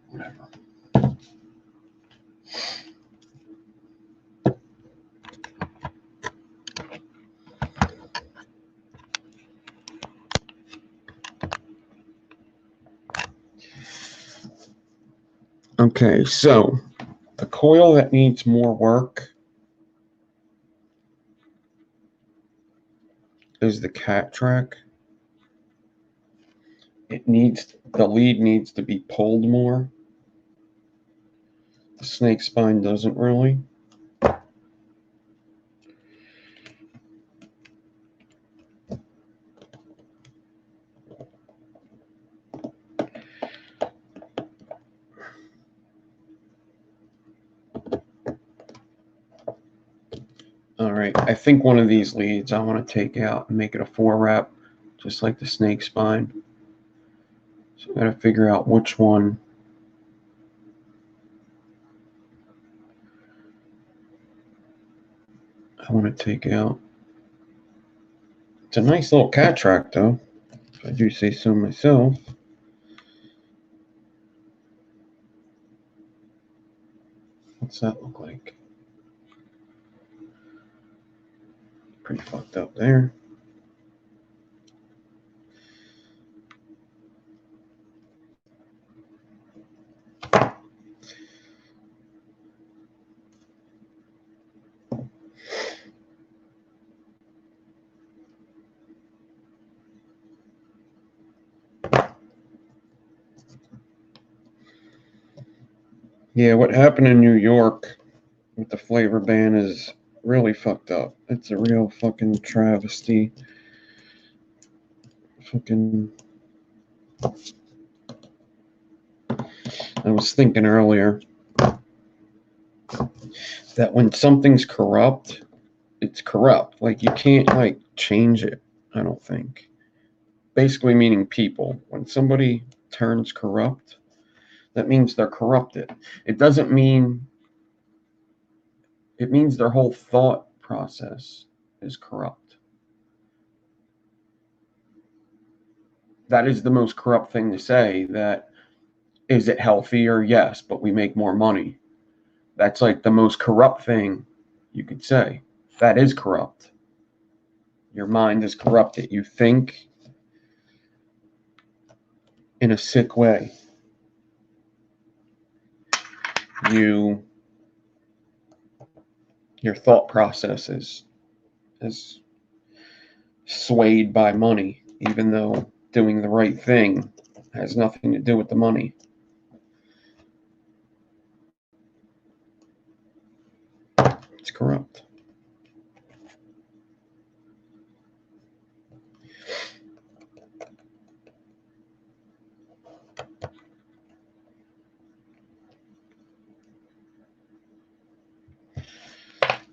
Whatever. Okay, so the coil that needs more work is the cat track. The lead needs to be pulled more. The snake spine doesn't really. All right, I think one of these leads I want to take out and make it a 4-wrap, just like the snake spine. So I got to figure out which one I want to take out. It's a nice little cat track, though, if I do say so myself. What's that look like? Pretty fucked up there. Yeah, what happened in New York with the flavor ban is really fucked up. It's a real fucking travesty. Fucking. I was thinking earlier that when something's corrupt, it's corrupt. Like, you can't, like, change it, I don't think. Basically meaning people. When somebody turns corrupt, that means they're corrupted. It doesn't mean, it means their whole thought process is corrupt. That is the most corrupt thing to say. That, is it healthier? Yes, but we make more money. That's like the most corrupt thing you could say. That is corrupt. Your mind is corrupted. You think in a sick way. Your thought process is swayed by money, even though doing the right thing has nothing to do with the money. It's corrupt.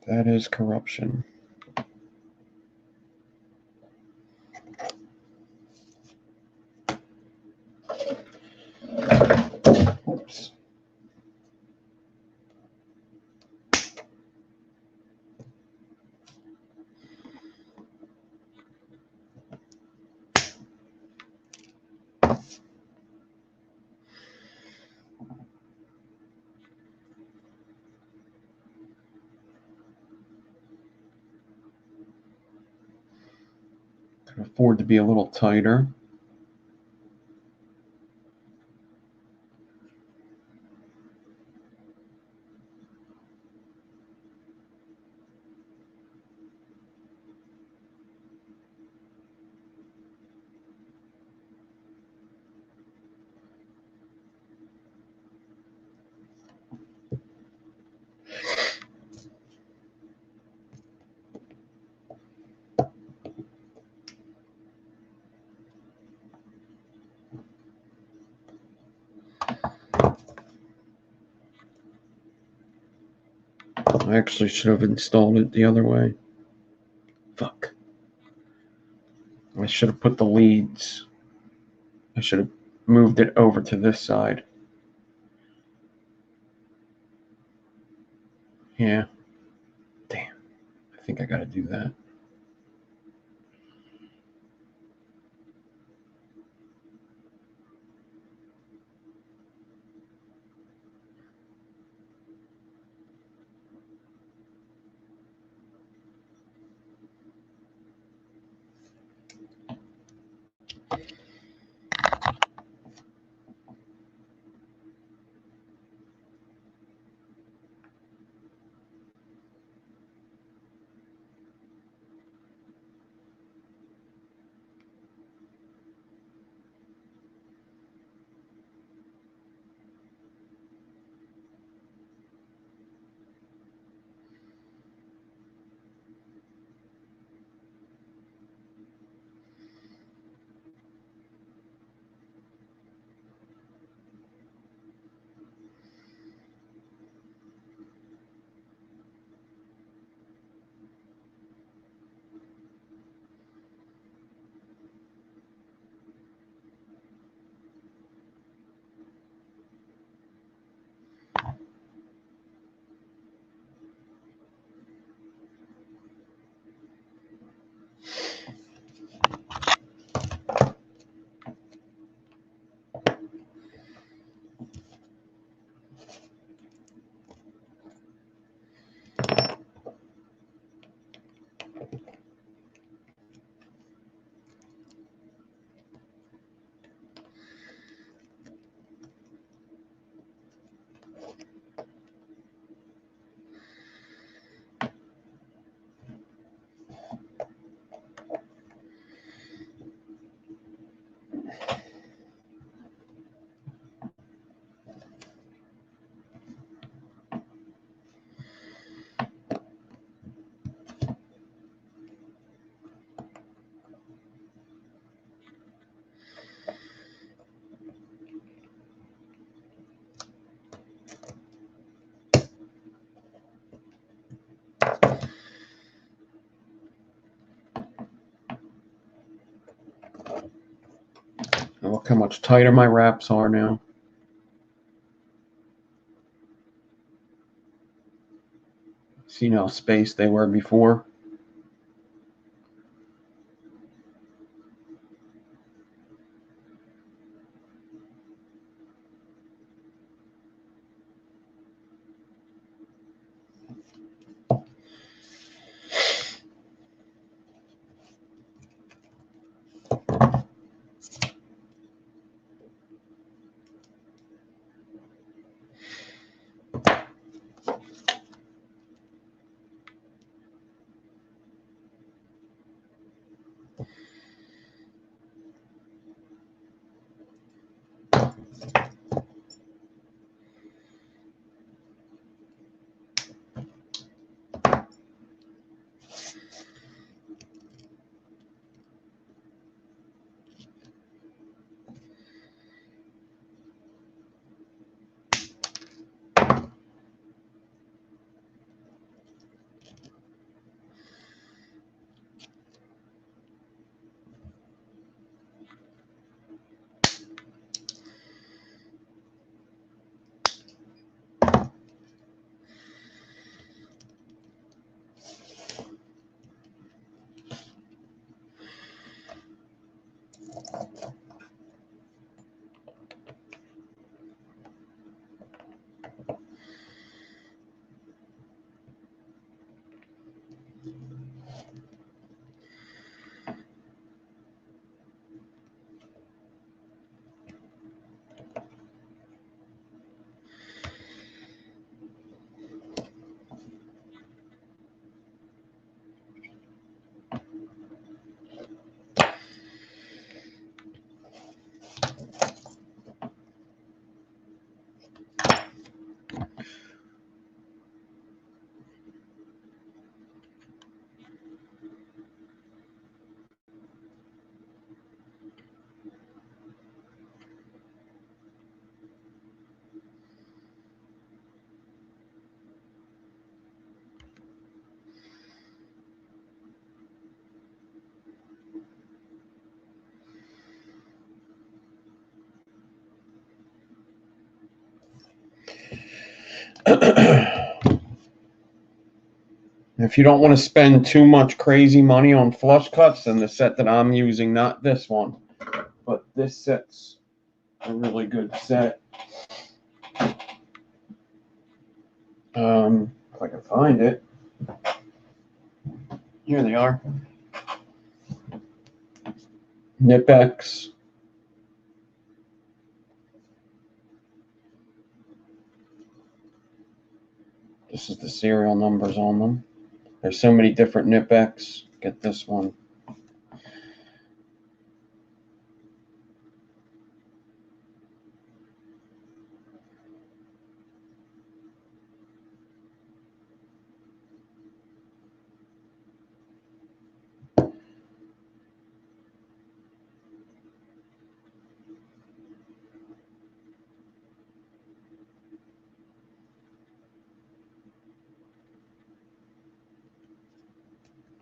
That is corruption. Oops. Can afford to be a little tighter. I actually should have installed it the other way. Fuck. I should have put the leads. I should have moved it over to this side. Yeah. Damn. I think I gotta do that. Look how much tighter my wraps are now. See how spaced they were before? If you don't want to spend too much crazy money on flush cuts, then the set that I'm using, not this one, but this set's a really good set. If I can find it. Here they are. Nipex. This is the serial numbers on them. There's so many different Nipex. Get this one.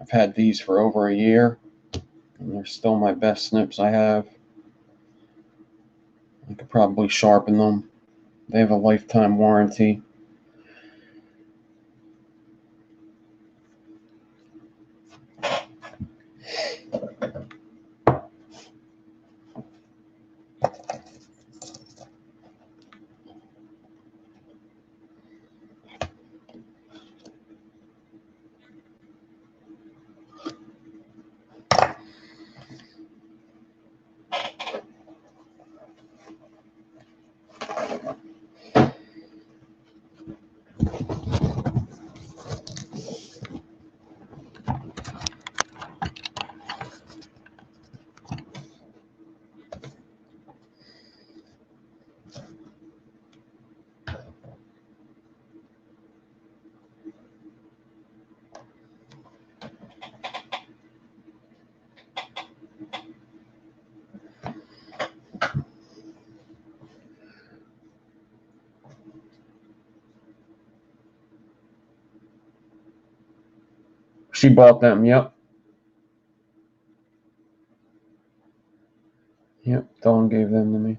I've had these for over a year, and they're still my best snips I have. I could probably sharpen them. They have a lifetime warranty. She bought them, yep. Yep, Dawn gave them to me.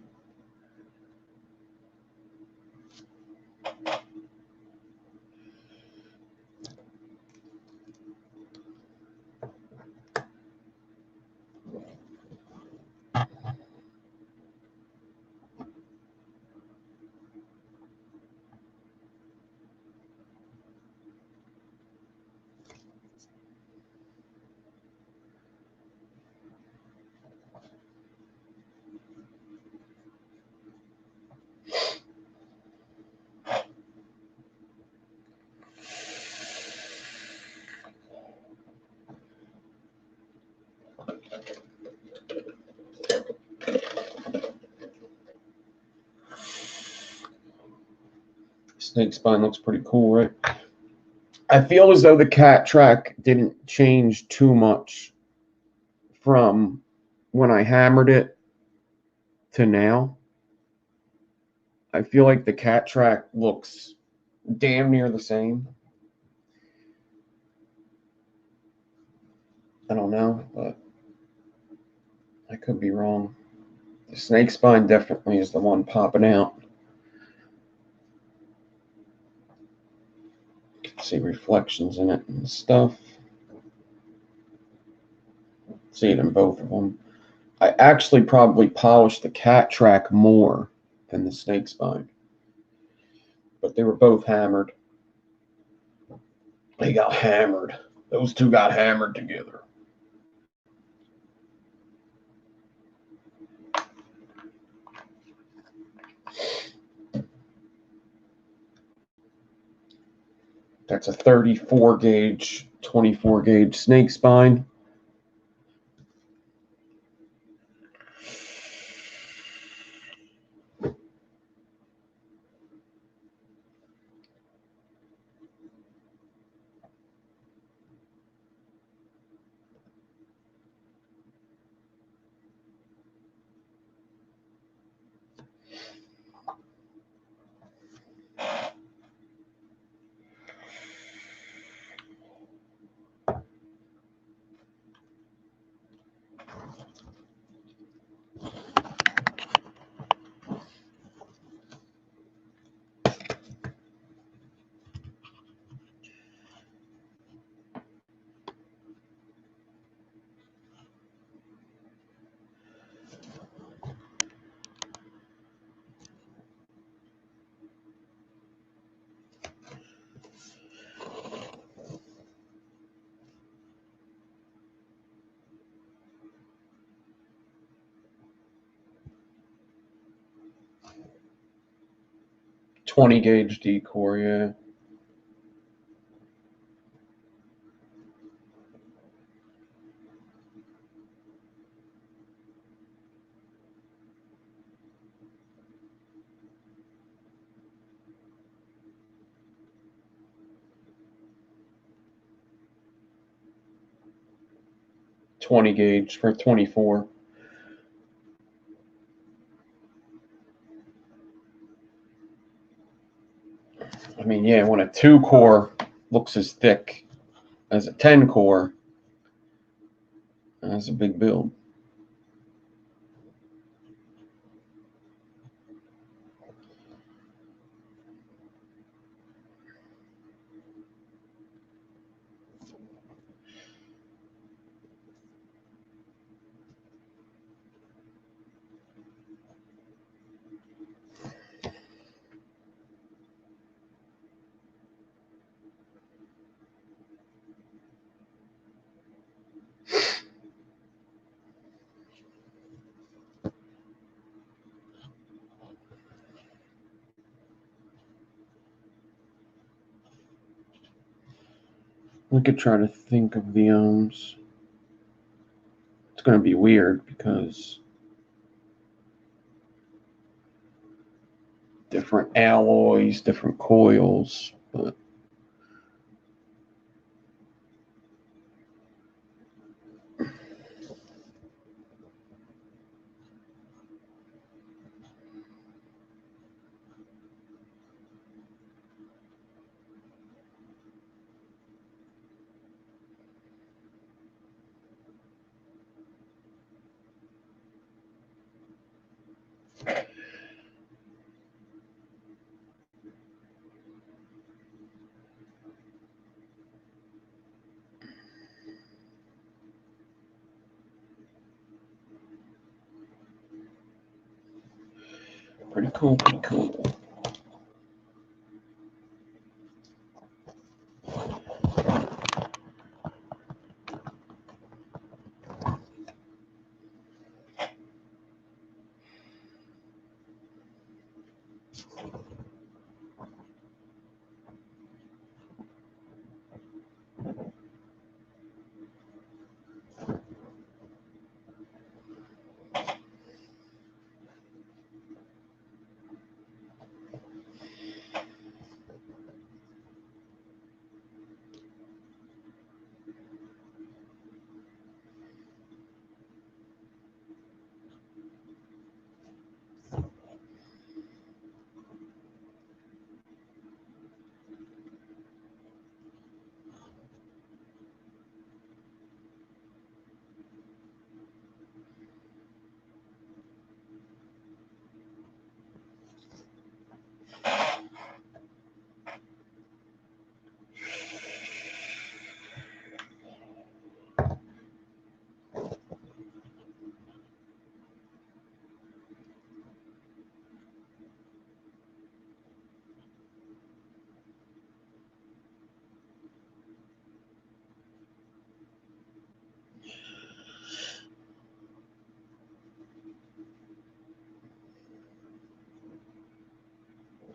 Snake spine looks pretty cool, right? I feel as though the cat track didn't change too much from when I hammered it to now. I feel like the cat track looks damn near the same. I don't know, but I could be wrong. The snake spine definitely is the one popping out. You can see reflections in it and stuff. See it in both of them. I actually probably polished the cat track more than the snake spine, but they were both hammered. They got hammered. Those two got hammered together. That's a 34 gauge, 24 gauge snake spine. 20 gauge D-core, yeah. .20 gauge for 24. I mean, yeah, when a 2-core looks as thick as a 10-core, that's a big build. I could try to think of the ohms. It's going to be weird because different alloys, different coils, but pretty cool, pretty cool.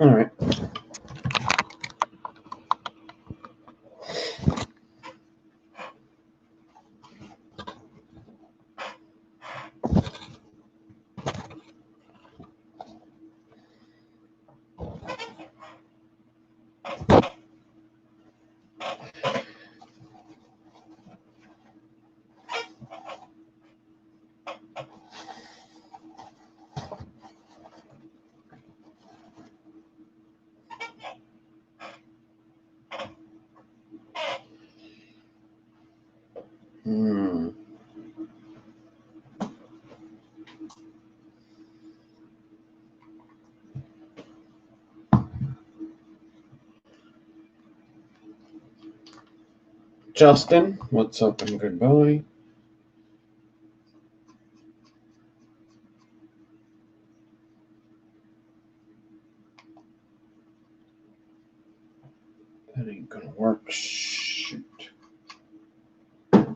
All right. Justin, what's up and goodbye? That ain't gonna work. Shoot. This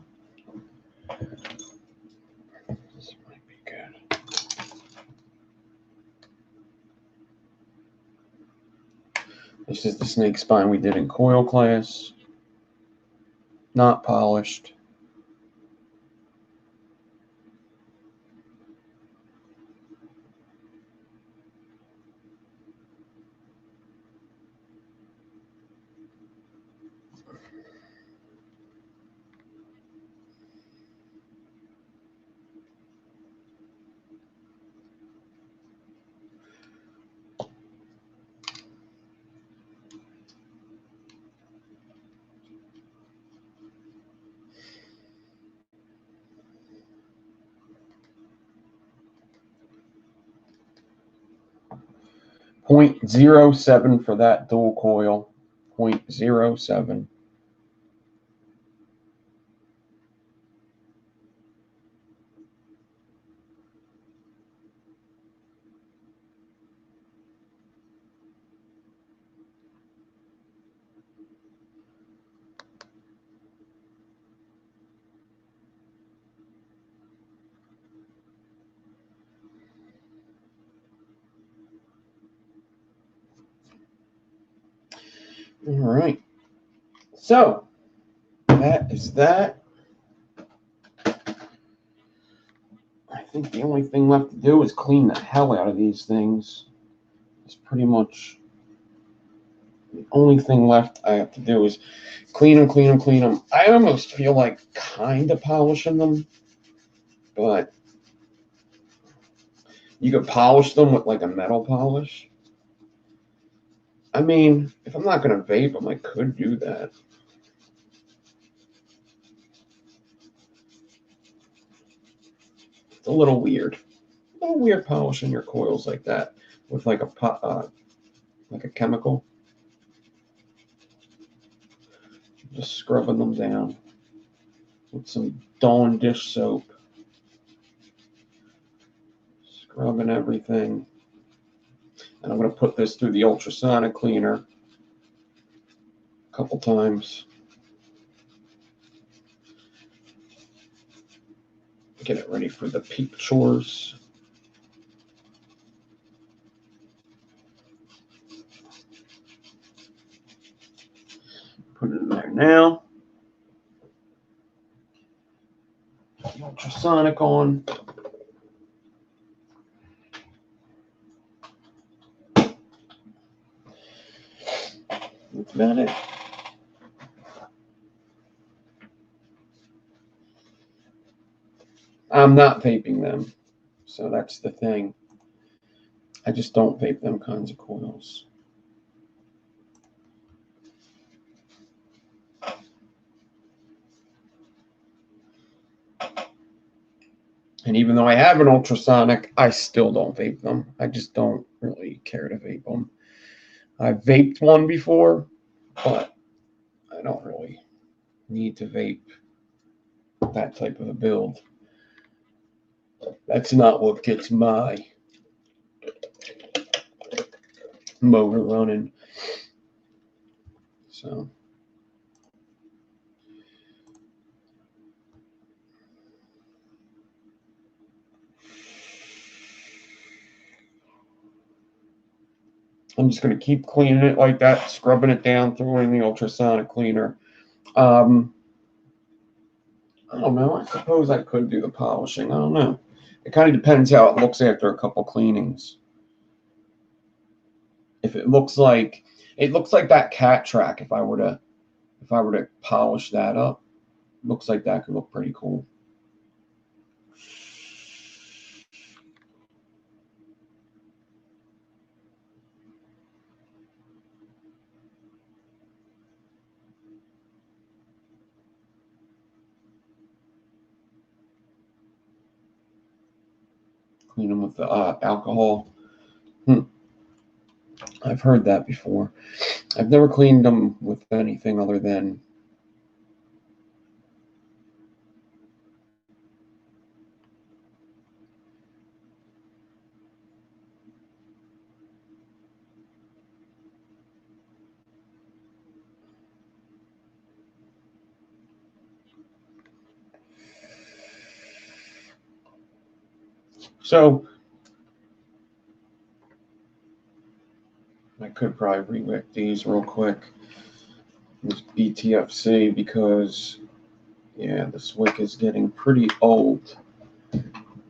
might be good. This is the snake spine we did in coil class. Not polished. .07 for that dual coil. 0.07. All right. So that is that. I think the only thing left to do is clean the hell out of these things. It's pretty much the only thing left I have to do is clean them, clean them, clean them. I almost feel like kind of polishing them, but you could polish them with like a metal polish. I mean, if I'm not going to vape them, I could do that. It's a little weird. A little weird polishing your coils like that with like a chemical. Just scrubbing them down with some Dawn dish soap. Scrubbing everything. And I'm going to put this through the ultrasonic cleaner a couple times. Get it ready for the peak chores. Put it in there now. Ultrasonic on. That's about it. I'm not vaping them, so that's the thing. I just don't vape them kinds of coils. And even though I have an ultrasonic, I still don't vape them. I just don't really care to vape them. I've vaped one before, but I don't really need to vape that type of a build. That's not what gets my motor running. So I'm just going to keep cleaning it like that, scrubbing it down, throwing in the ultrasonic cleaner. I don't know. I suppose I could do the polishing. I don't know. It kind of depends how it looks after a couple cleanings. If it looks like that cat track, if I were to polish that up, looks like that could look pretty cool. Clean them with the alcohol. I've heard that before. I've never cleaned them with anything other than so. My could probably rewick these real quick. This BTFC, because yeah, this wick is getting pretty old.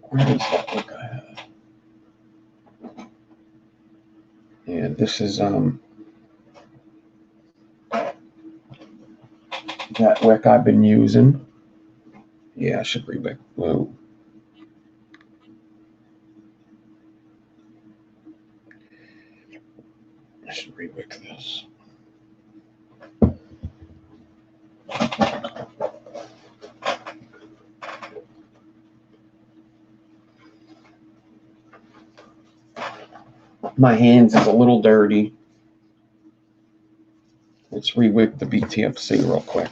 Where is that wick I have? Yeah, this is that wick I've been using. Yeah, I should rewick. Whoa. I should rewick this. My hands is a little dirty. Let's rewick the BTFC real quick.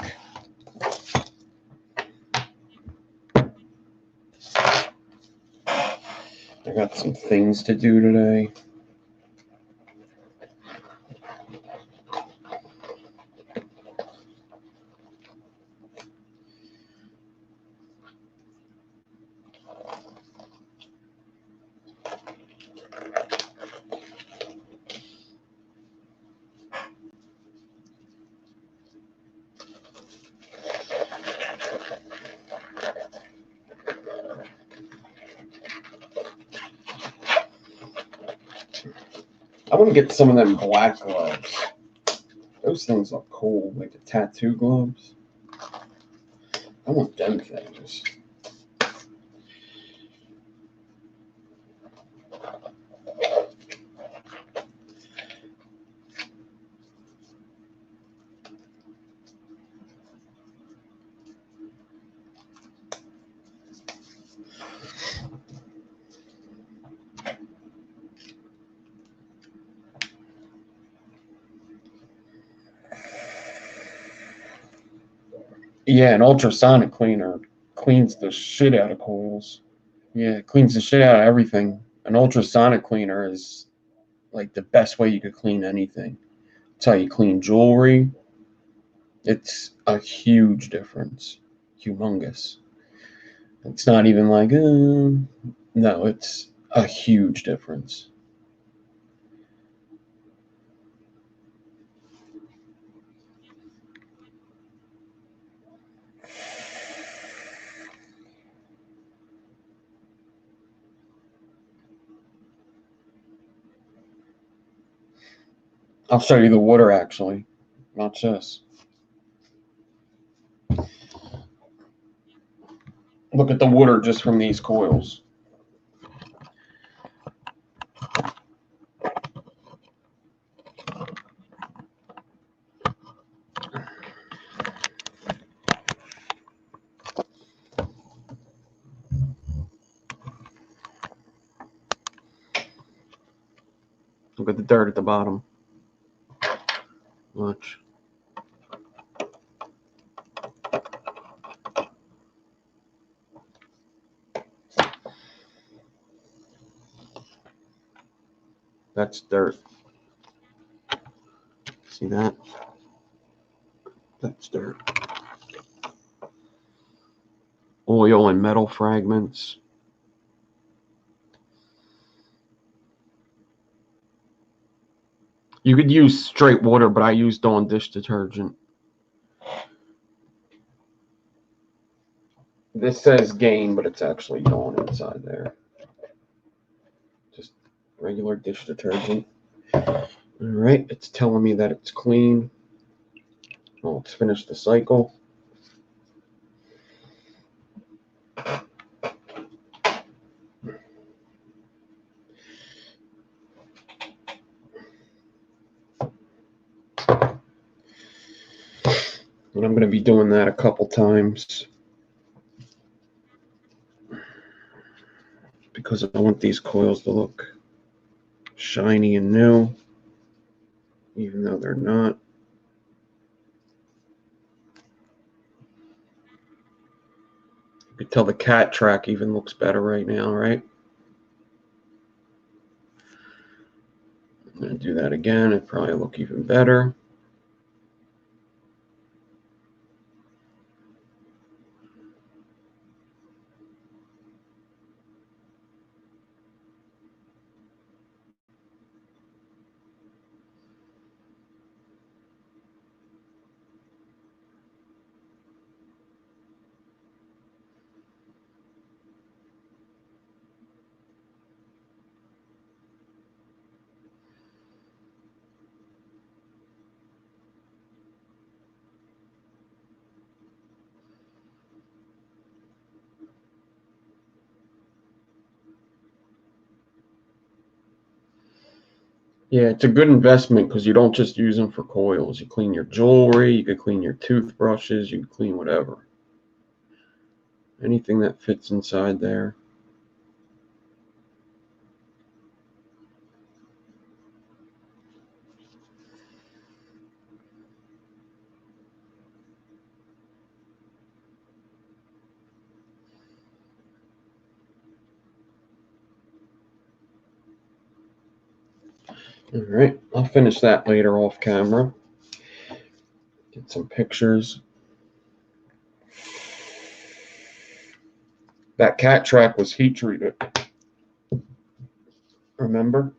I got some things to do today. I want to get some of them black gloves. Those things look cool, like the tattoo gloves. I want them things. Yeah, an ultrasonic cleaner cleans the shit out of coils. Yeah, it cleans the shit out of everything. An ultrasonic cleaner is like the best way you could clean anything. It's how you clean jewelry. It's a huge difference. Humongous. It's not even like, no, it's a huge difference. I'll show you the water actually. Watch this. Look at the water just from these coils. Look at the dirt at the bottom. Watch. That's dirt. See that? That's dirt. Oil and metal fragments. You could use straight water, but I used Dawn dish detergent. This says Gain, but it's actually Dawn inside there. Just regular dish detergent. All right, it's telling me that it's clean. Well, let's finish the cycle. And I'm going to be doing that a couple times because I want these coils to look shiny and new, even though they're not. You can tell the cat track even looks better right now, right? I'm going to do that again. It'd probably look even better. Yeah, it's a good investment because you don't just use them for coils. You clean your jewelry, you could clean your toothbrushes, you can clean whatever. Anything that fits inside there. All right, I'll finish that later off camera. Get some pictures. That cat track was heat treated. Remember?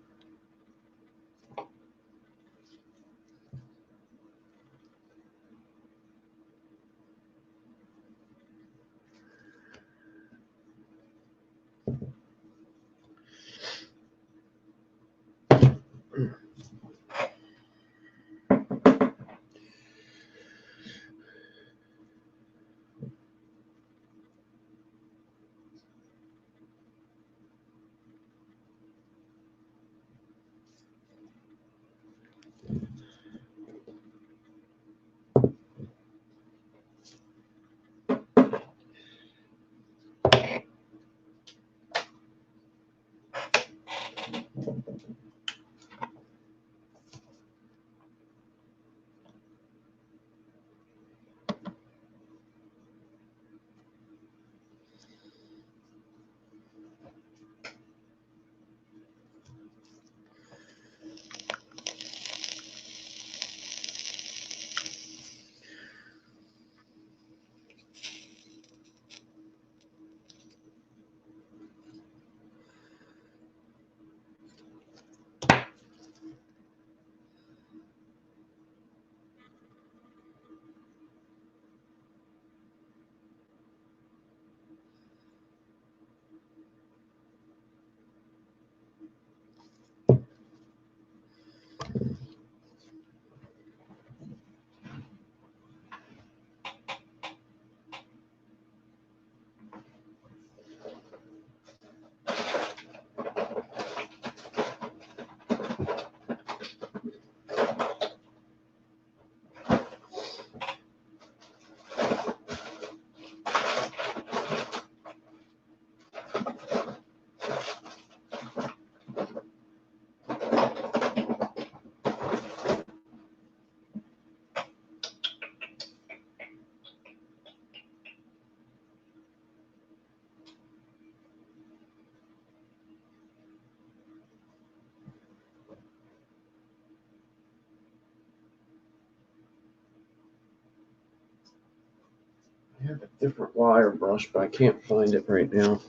I have a different wire brush, but I can't find it right now.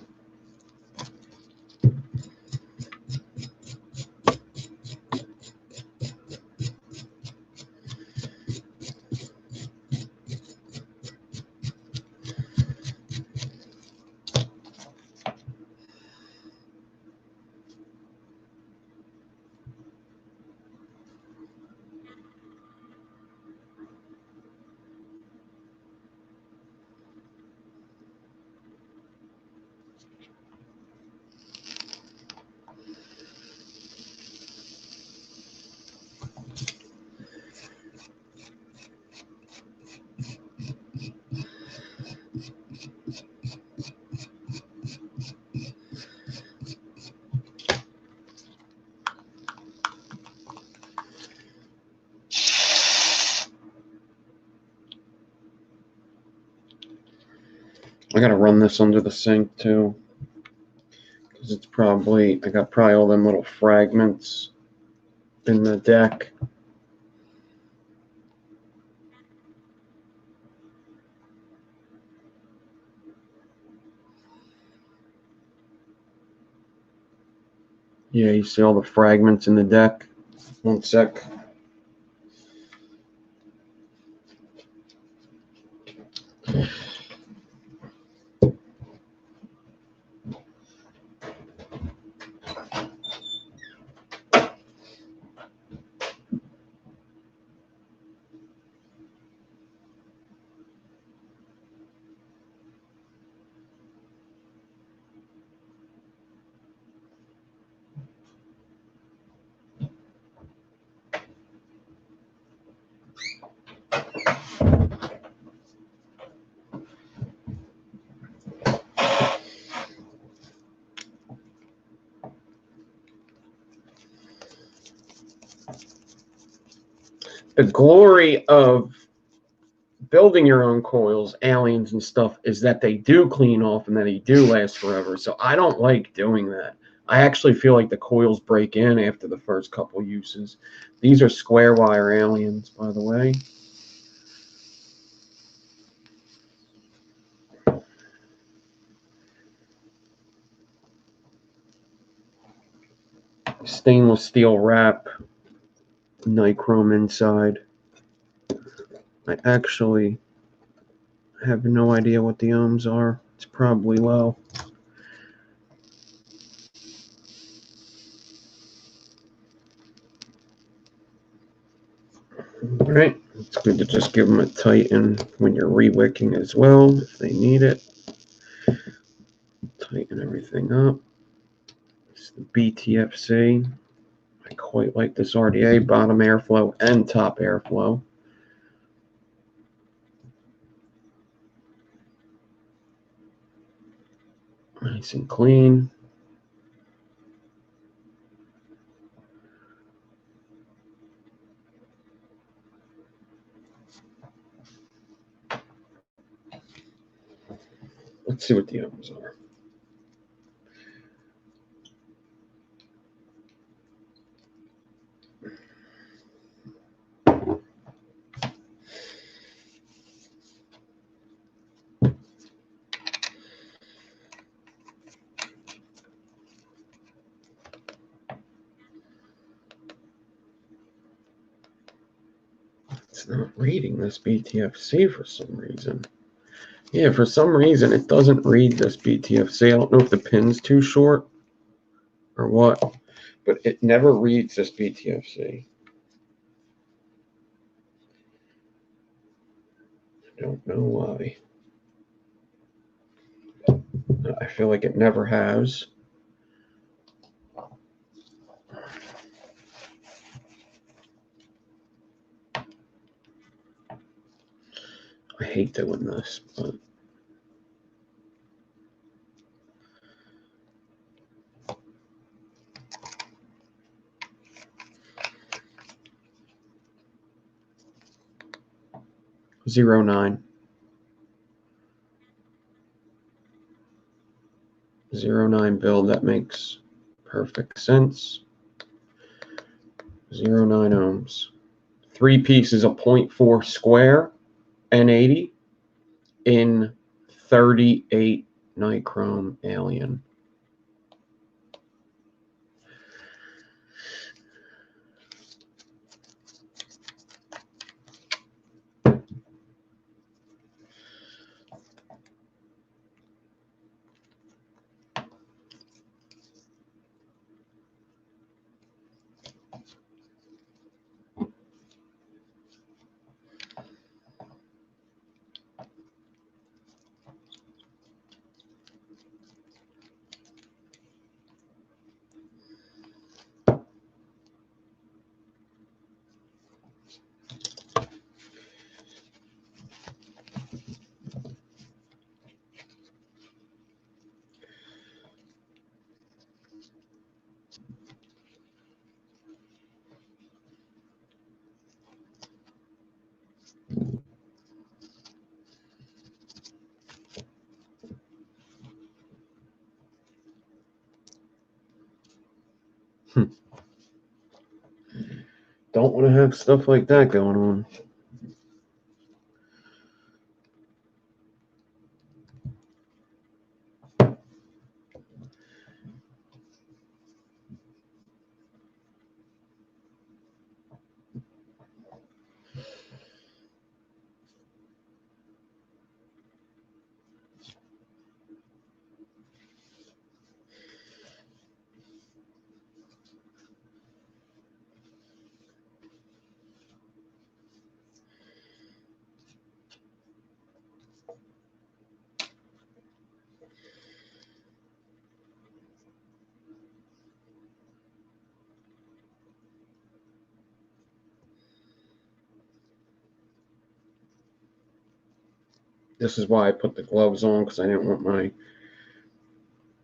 I gotta run this under the sink too, because it's probably, I got probably all them little fragments in the deck. Yeah, you see all the fragments in the deck? One sec. glory of building your own coils, aliens and stuff, is that they do clean off and that they do last forever. So I don't like doing that. I actually feel like the coils break in after the first couple uses. These are square wire aliens, by the way. Stainless steel wrap, nichrome inside. I actually have no idea what the ohms are. It's probably low. All right, it's good to just give them a tighten when you're re-wicking as well if they need it. Tighten everything up. It's the BTFC. I quite like this RDA, bottom airflow and top airflow. Nice and clean. Let's see what the ohms are. It's not reading this BTFC for some reason. Yeah, for some reason it doesn't read this BTFC. I don't know if the pin's too short or what, but it never reads this BTFC. I don't know why. I feel like it never has. I hate doing this, but .09 build, that makes perfect sense. 0.9 ohms. 3 pieces of 0.4 square N80 in 38 nichrome alien. Don't want to have stuff like that going on. This is why I put the gloves on, because I didn't want my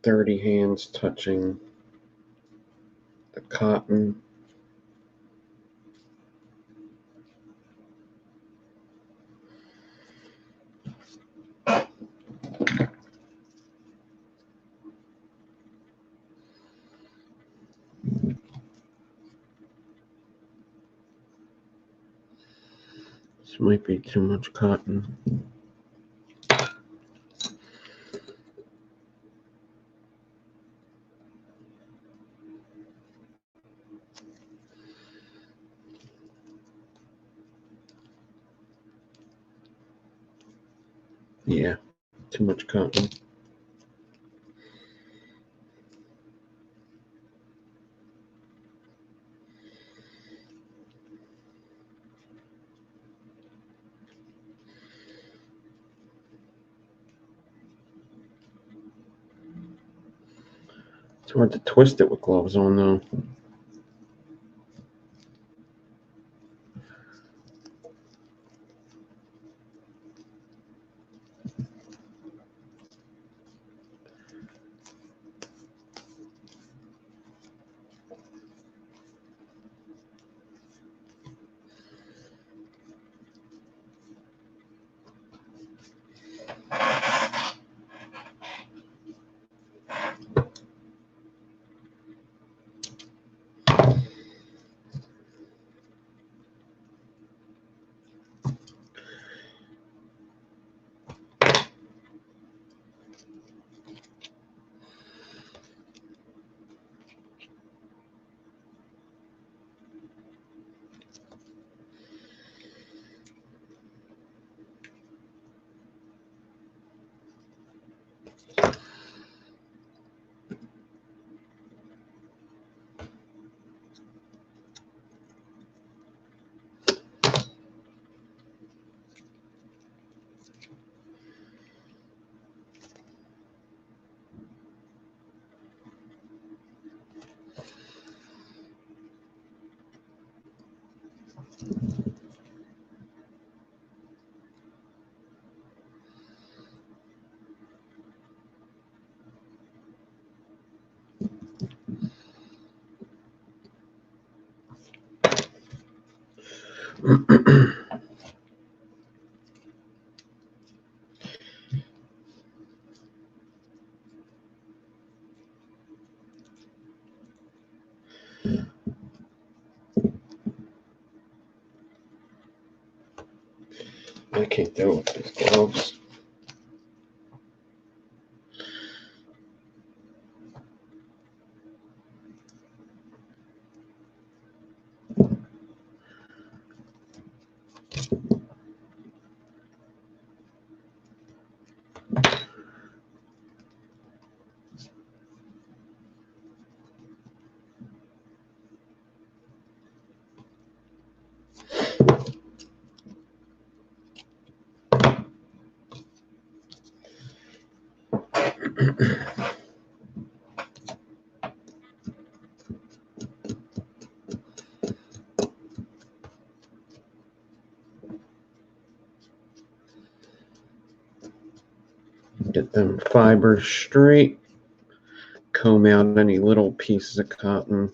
dirty hands touching the cotton. This might be too much cotton. Yeah, too much cotton. It's hard to twist it with gloves on, though. I can't do it with these gloves. Get them fibers straight. Comb out any little pieces of cotton.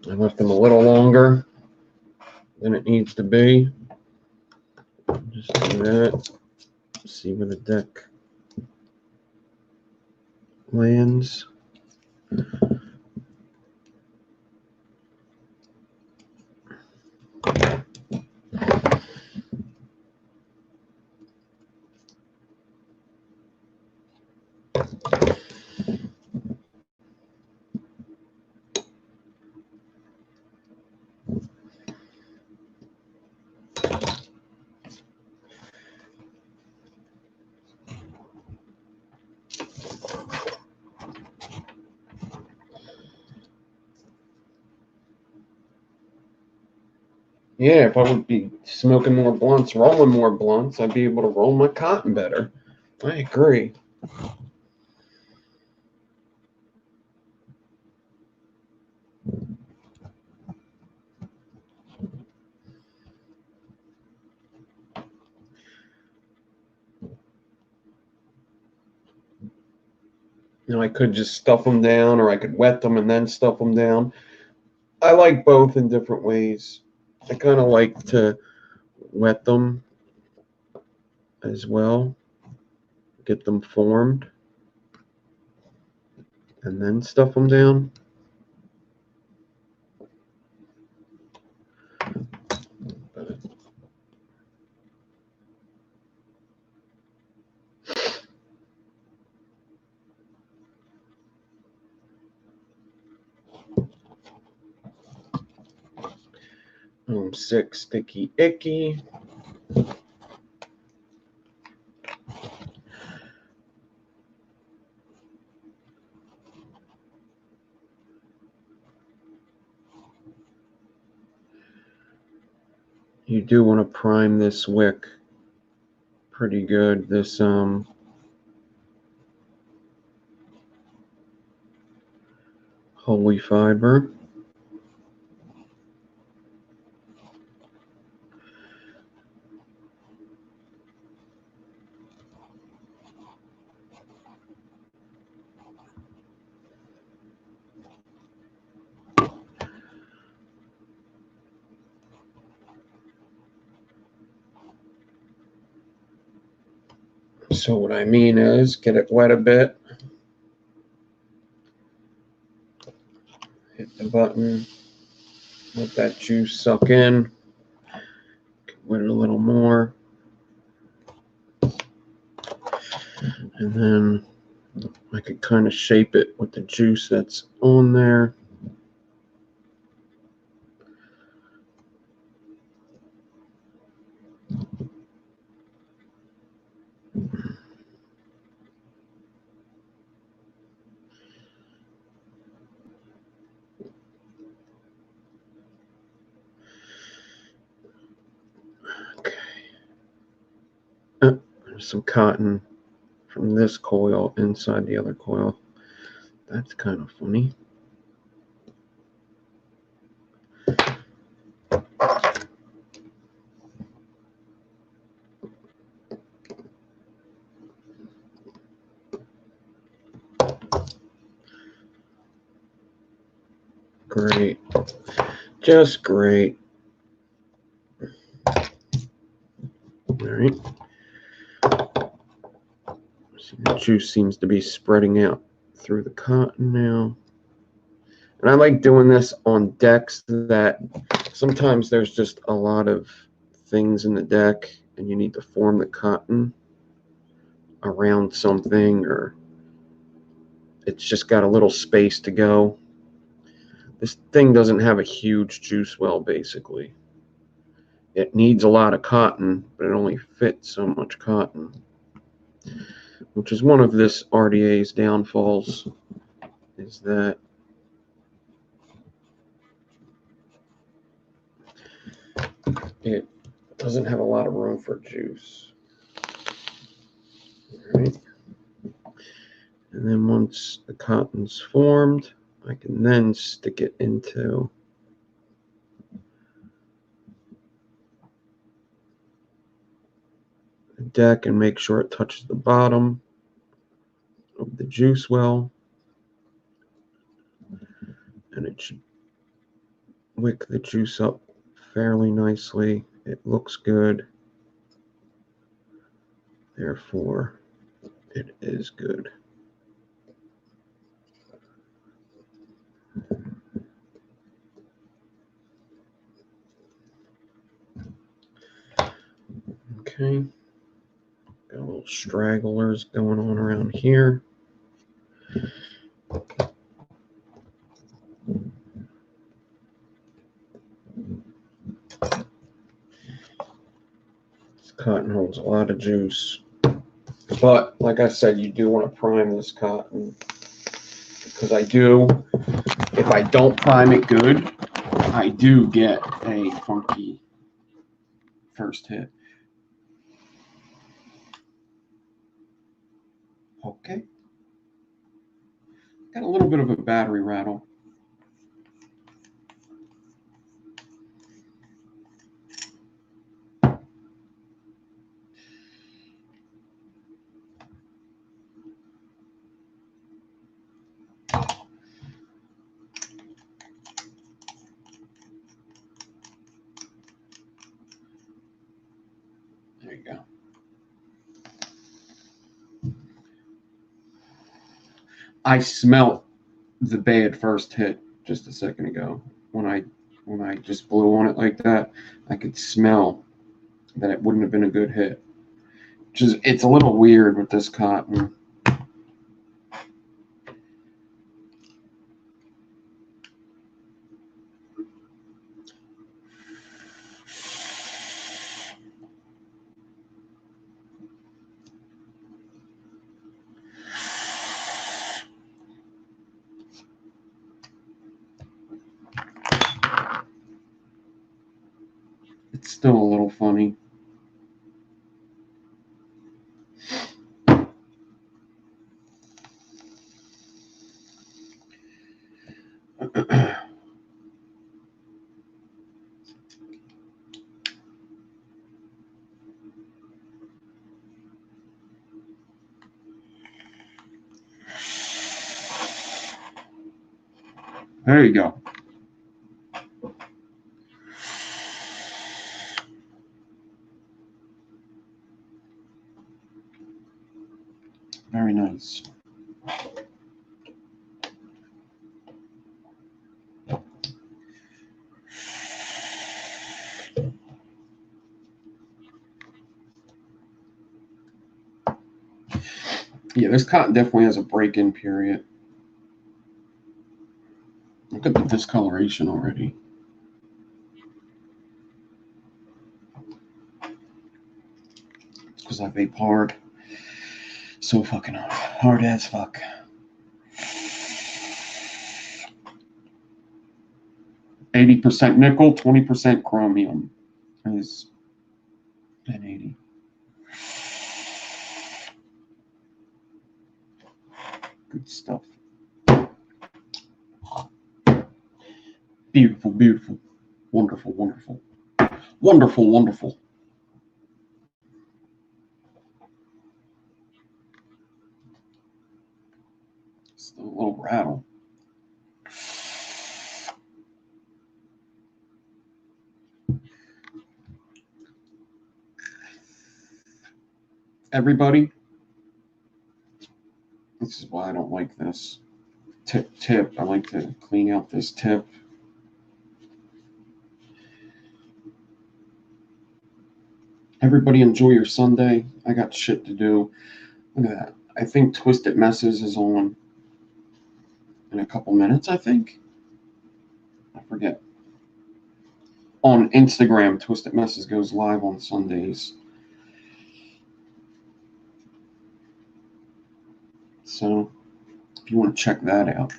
I left them a little longer than it needs to be. Just do that. See where the deck lands. Yeah, if I would be smoking more blunts, rolling more blunts, I'd be able to roll my cotton better. I agree. You know, I could just stuff them down, or I could wet them and then stuff them down. I like both in different ways. I kind of like to wet them as well. get them formed, and then stuff them down. I'm sick, sticky, icky. You do want to prime this wick pretty good. This holy fiber. So what I mean is get it wet a bit. Hit the button. Let that juice suck in. Wet it a little more. And then I could kind of shape it with the juice that's on there. Okay. There's some cotton from this coil inside the other coil. That's kind of funny. Great. Just great. All right. So the juice seems to be spreading out through the cotton now. And I like doing this on decks that sometimes there's just a lot of things in the deck and you need to form the cotton around something, or it's just got a little space to go. This thing doesn't have a huge juice well, basically. It needs a lot of cotton, but it only fits so much cotton, which is one of this RDA's downfalls, is that it doesn't have a lot of room for juice. All right. And then once the cotton's formed, I can then stick it into the deck and make sure it touches the bottom of the juice well. And it should wick the juice up fairly nicely. It looks good. Therefore, it is good. Okay. Got little stragglers going on around here. This cotton holds a lot of juice. But like I said, you do want to prime this cotton, because if I don't prime it good, I do get a funky first hit. Okay. Got a little bit of a battery rattle. There you go. I smelt the bad first hit just a second ago. When I just blew on it like that, I could smell that it wouldn't have been a good hit. It's a little weird with this cotton. It's still a little funny. There you go. Very nice. Yeah, this cotton definitely has a break-in period. Look at the discoloration already. It's because I vape hard. So fucking hard. Hard as fuck. %80 nickel, 20% chromium is an 80. Good stuff. Beautiful, beautiful. Wonderful, wonderful. Wonderful, wonderful. Still a little rattle. Everybody, this is why I don't like this. Tip. I like to clean out this tip. Everybody enjoy your Sunday. I got shit to do. Look at that. I think Twisted Messes is on in a couple minutes, I think. I forget. On Instagram, Twisted Messes goes live on Sundays. So, if you want to check that out.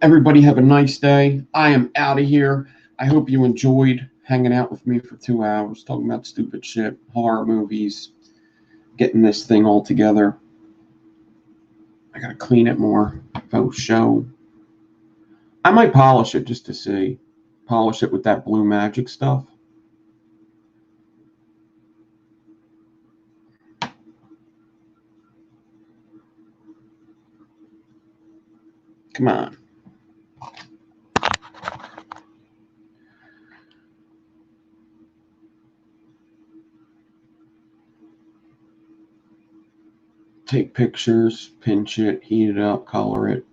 Everybody have a nice day. I am out of here. I hope you enjoyed hanging out with me for 2 hours, talking about stupid shit, horror movies, getting this thing all together. I gotta clean it more. Faux show. I might polish it just to see. Polish it with that blue magic stuff. Come on. Take pictures, pinch it, heat it up, color it.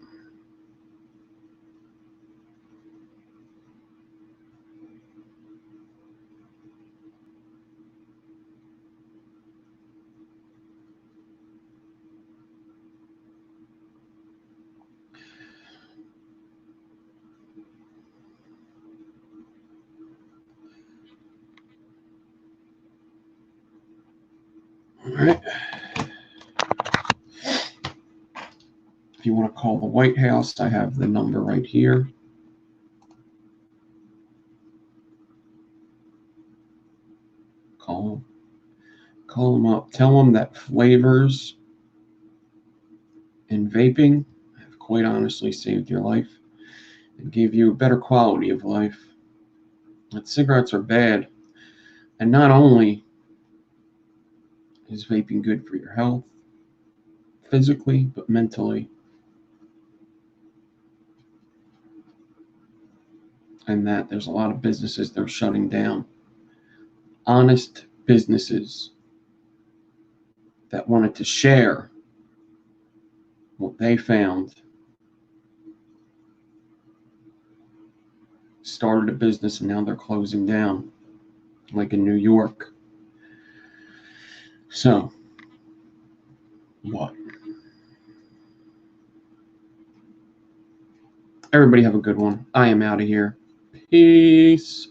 All right. If you want to call the White House, I have the number right here. Call them up. Tell them that flavors in vaping have quite honestly saved your life and gave you a better quality of life. That cigarettes are bad. And not only is vaping good for your health, physically, but mentally. And that there's a lot of businesses that are shutting down. Honest businesses that wanted to share what they found started a business and now they're closing down, like in New York. So, what? Everybody have a good one. I am out of here. Peace.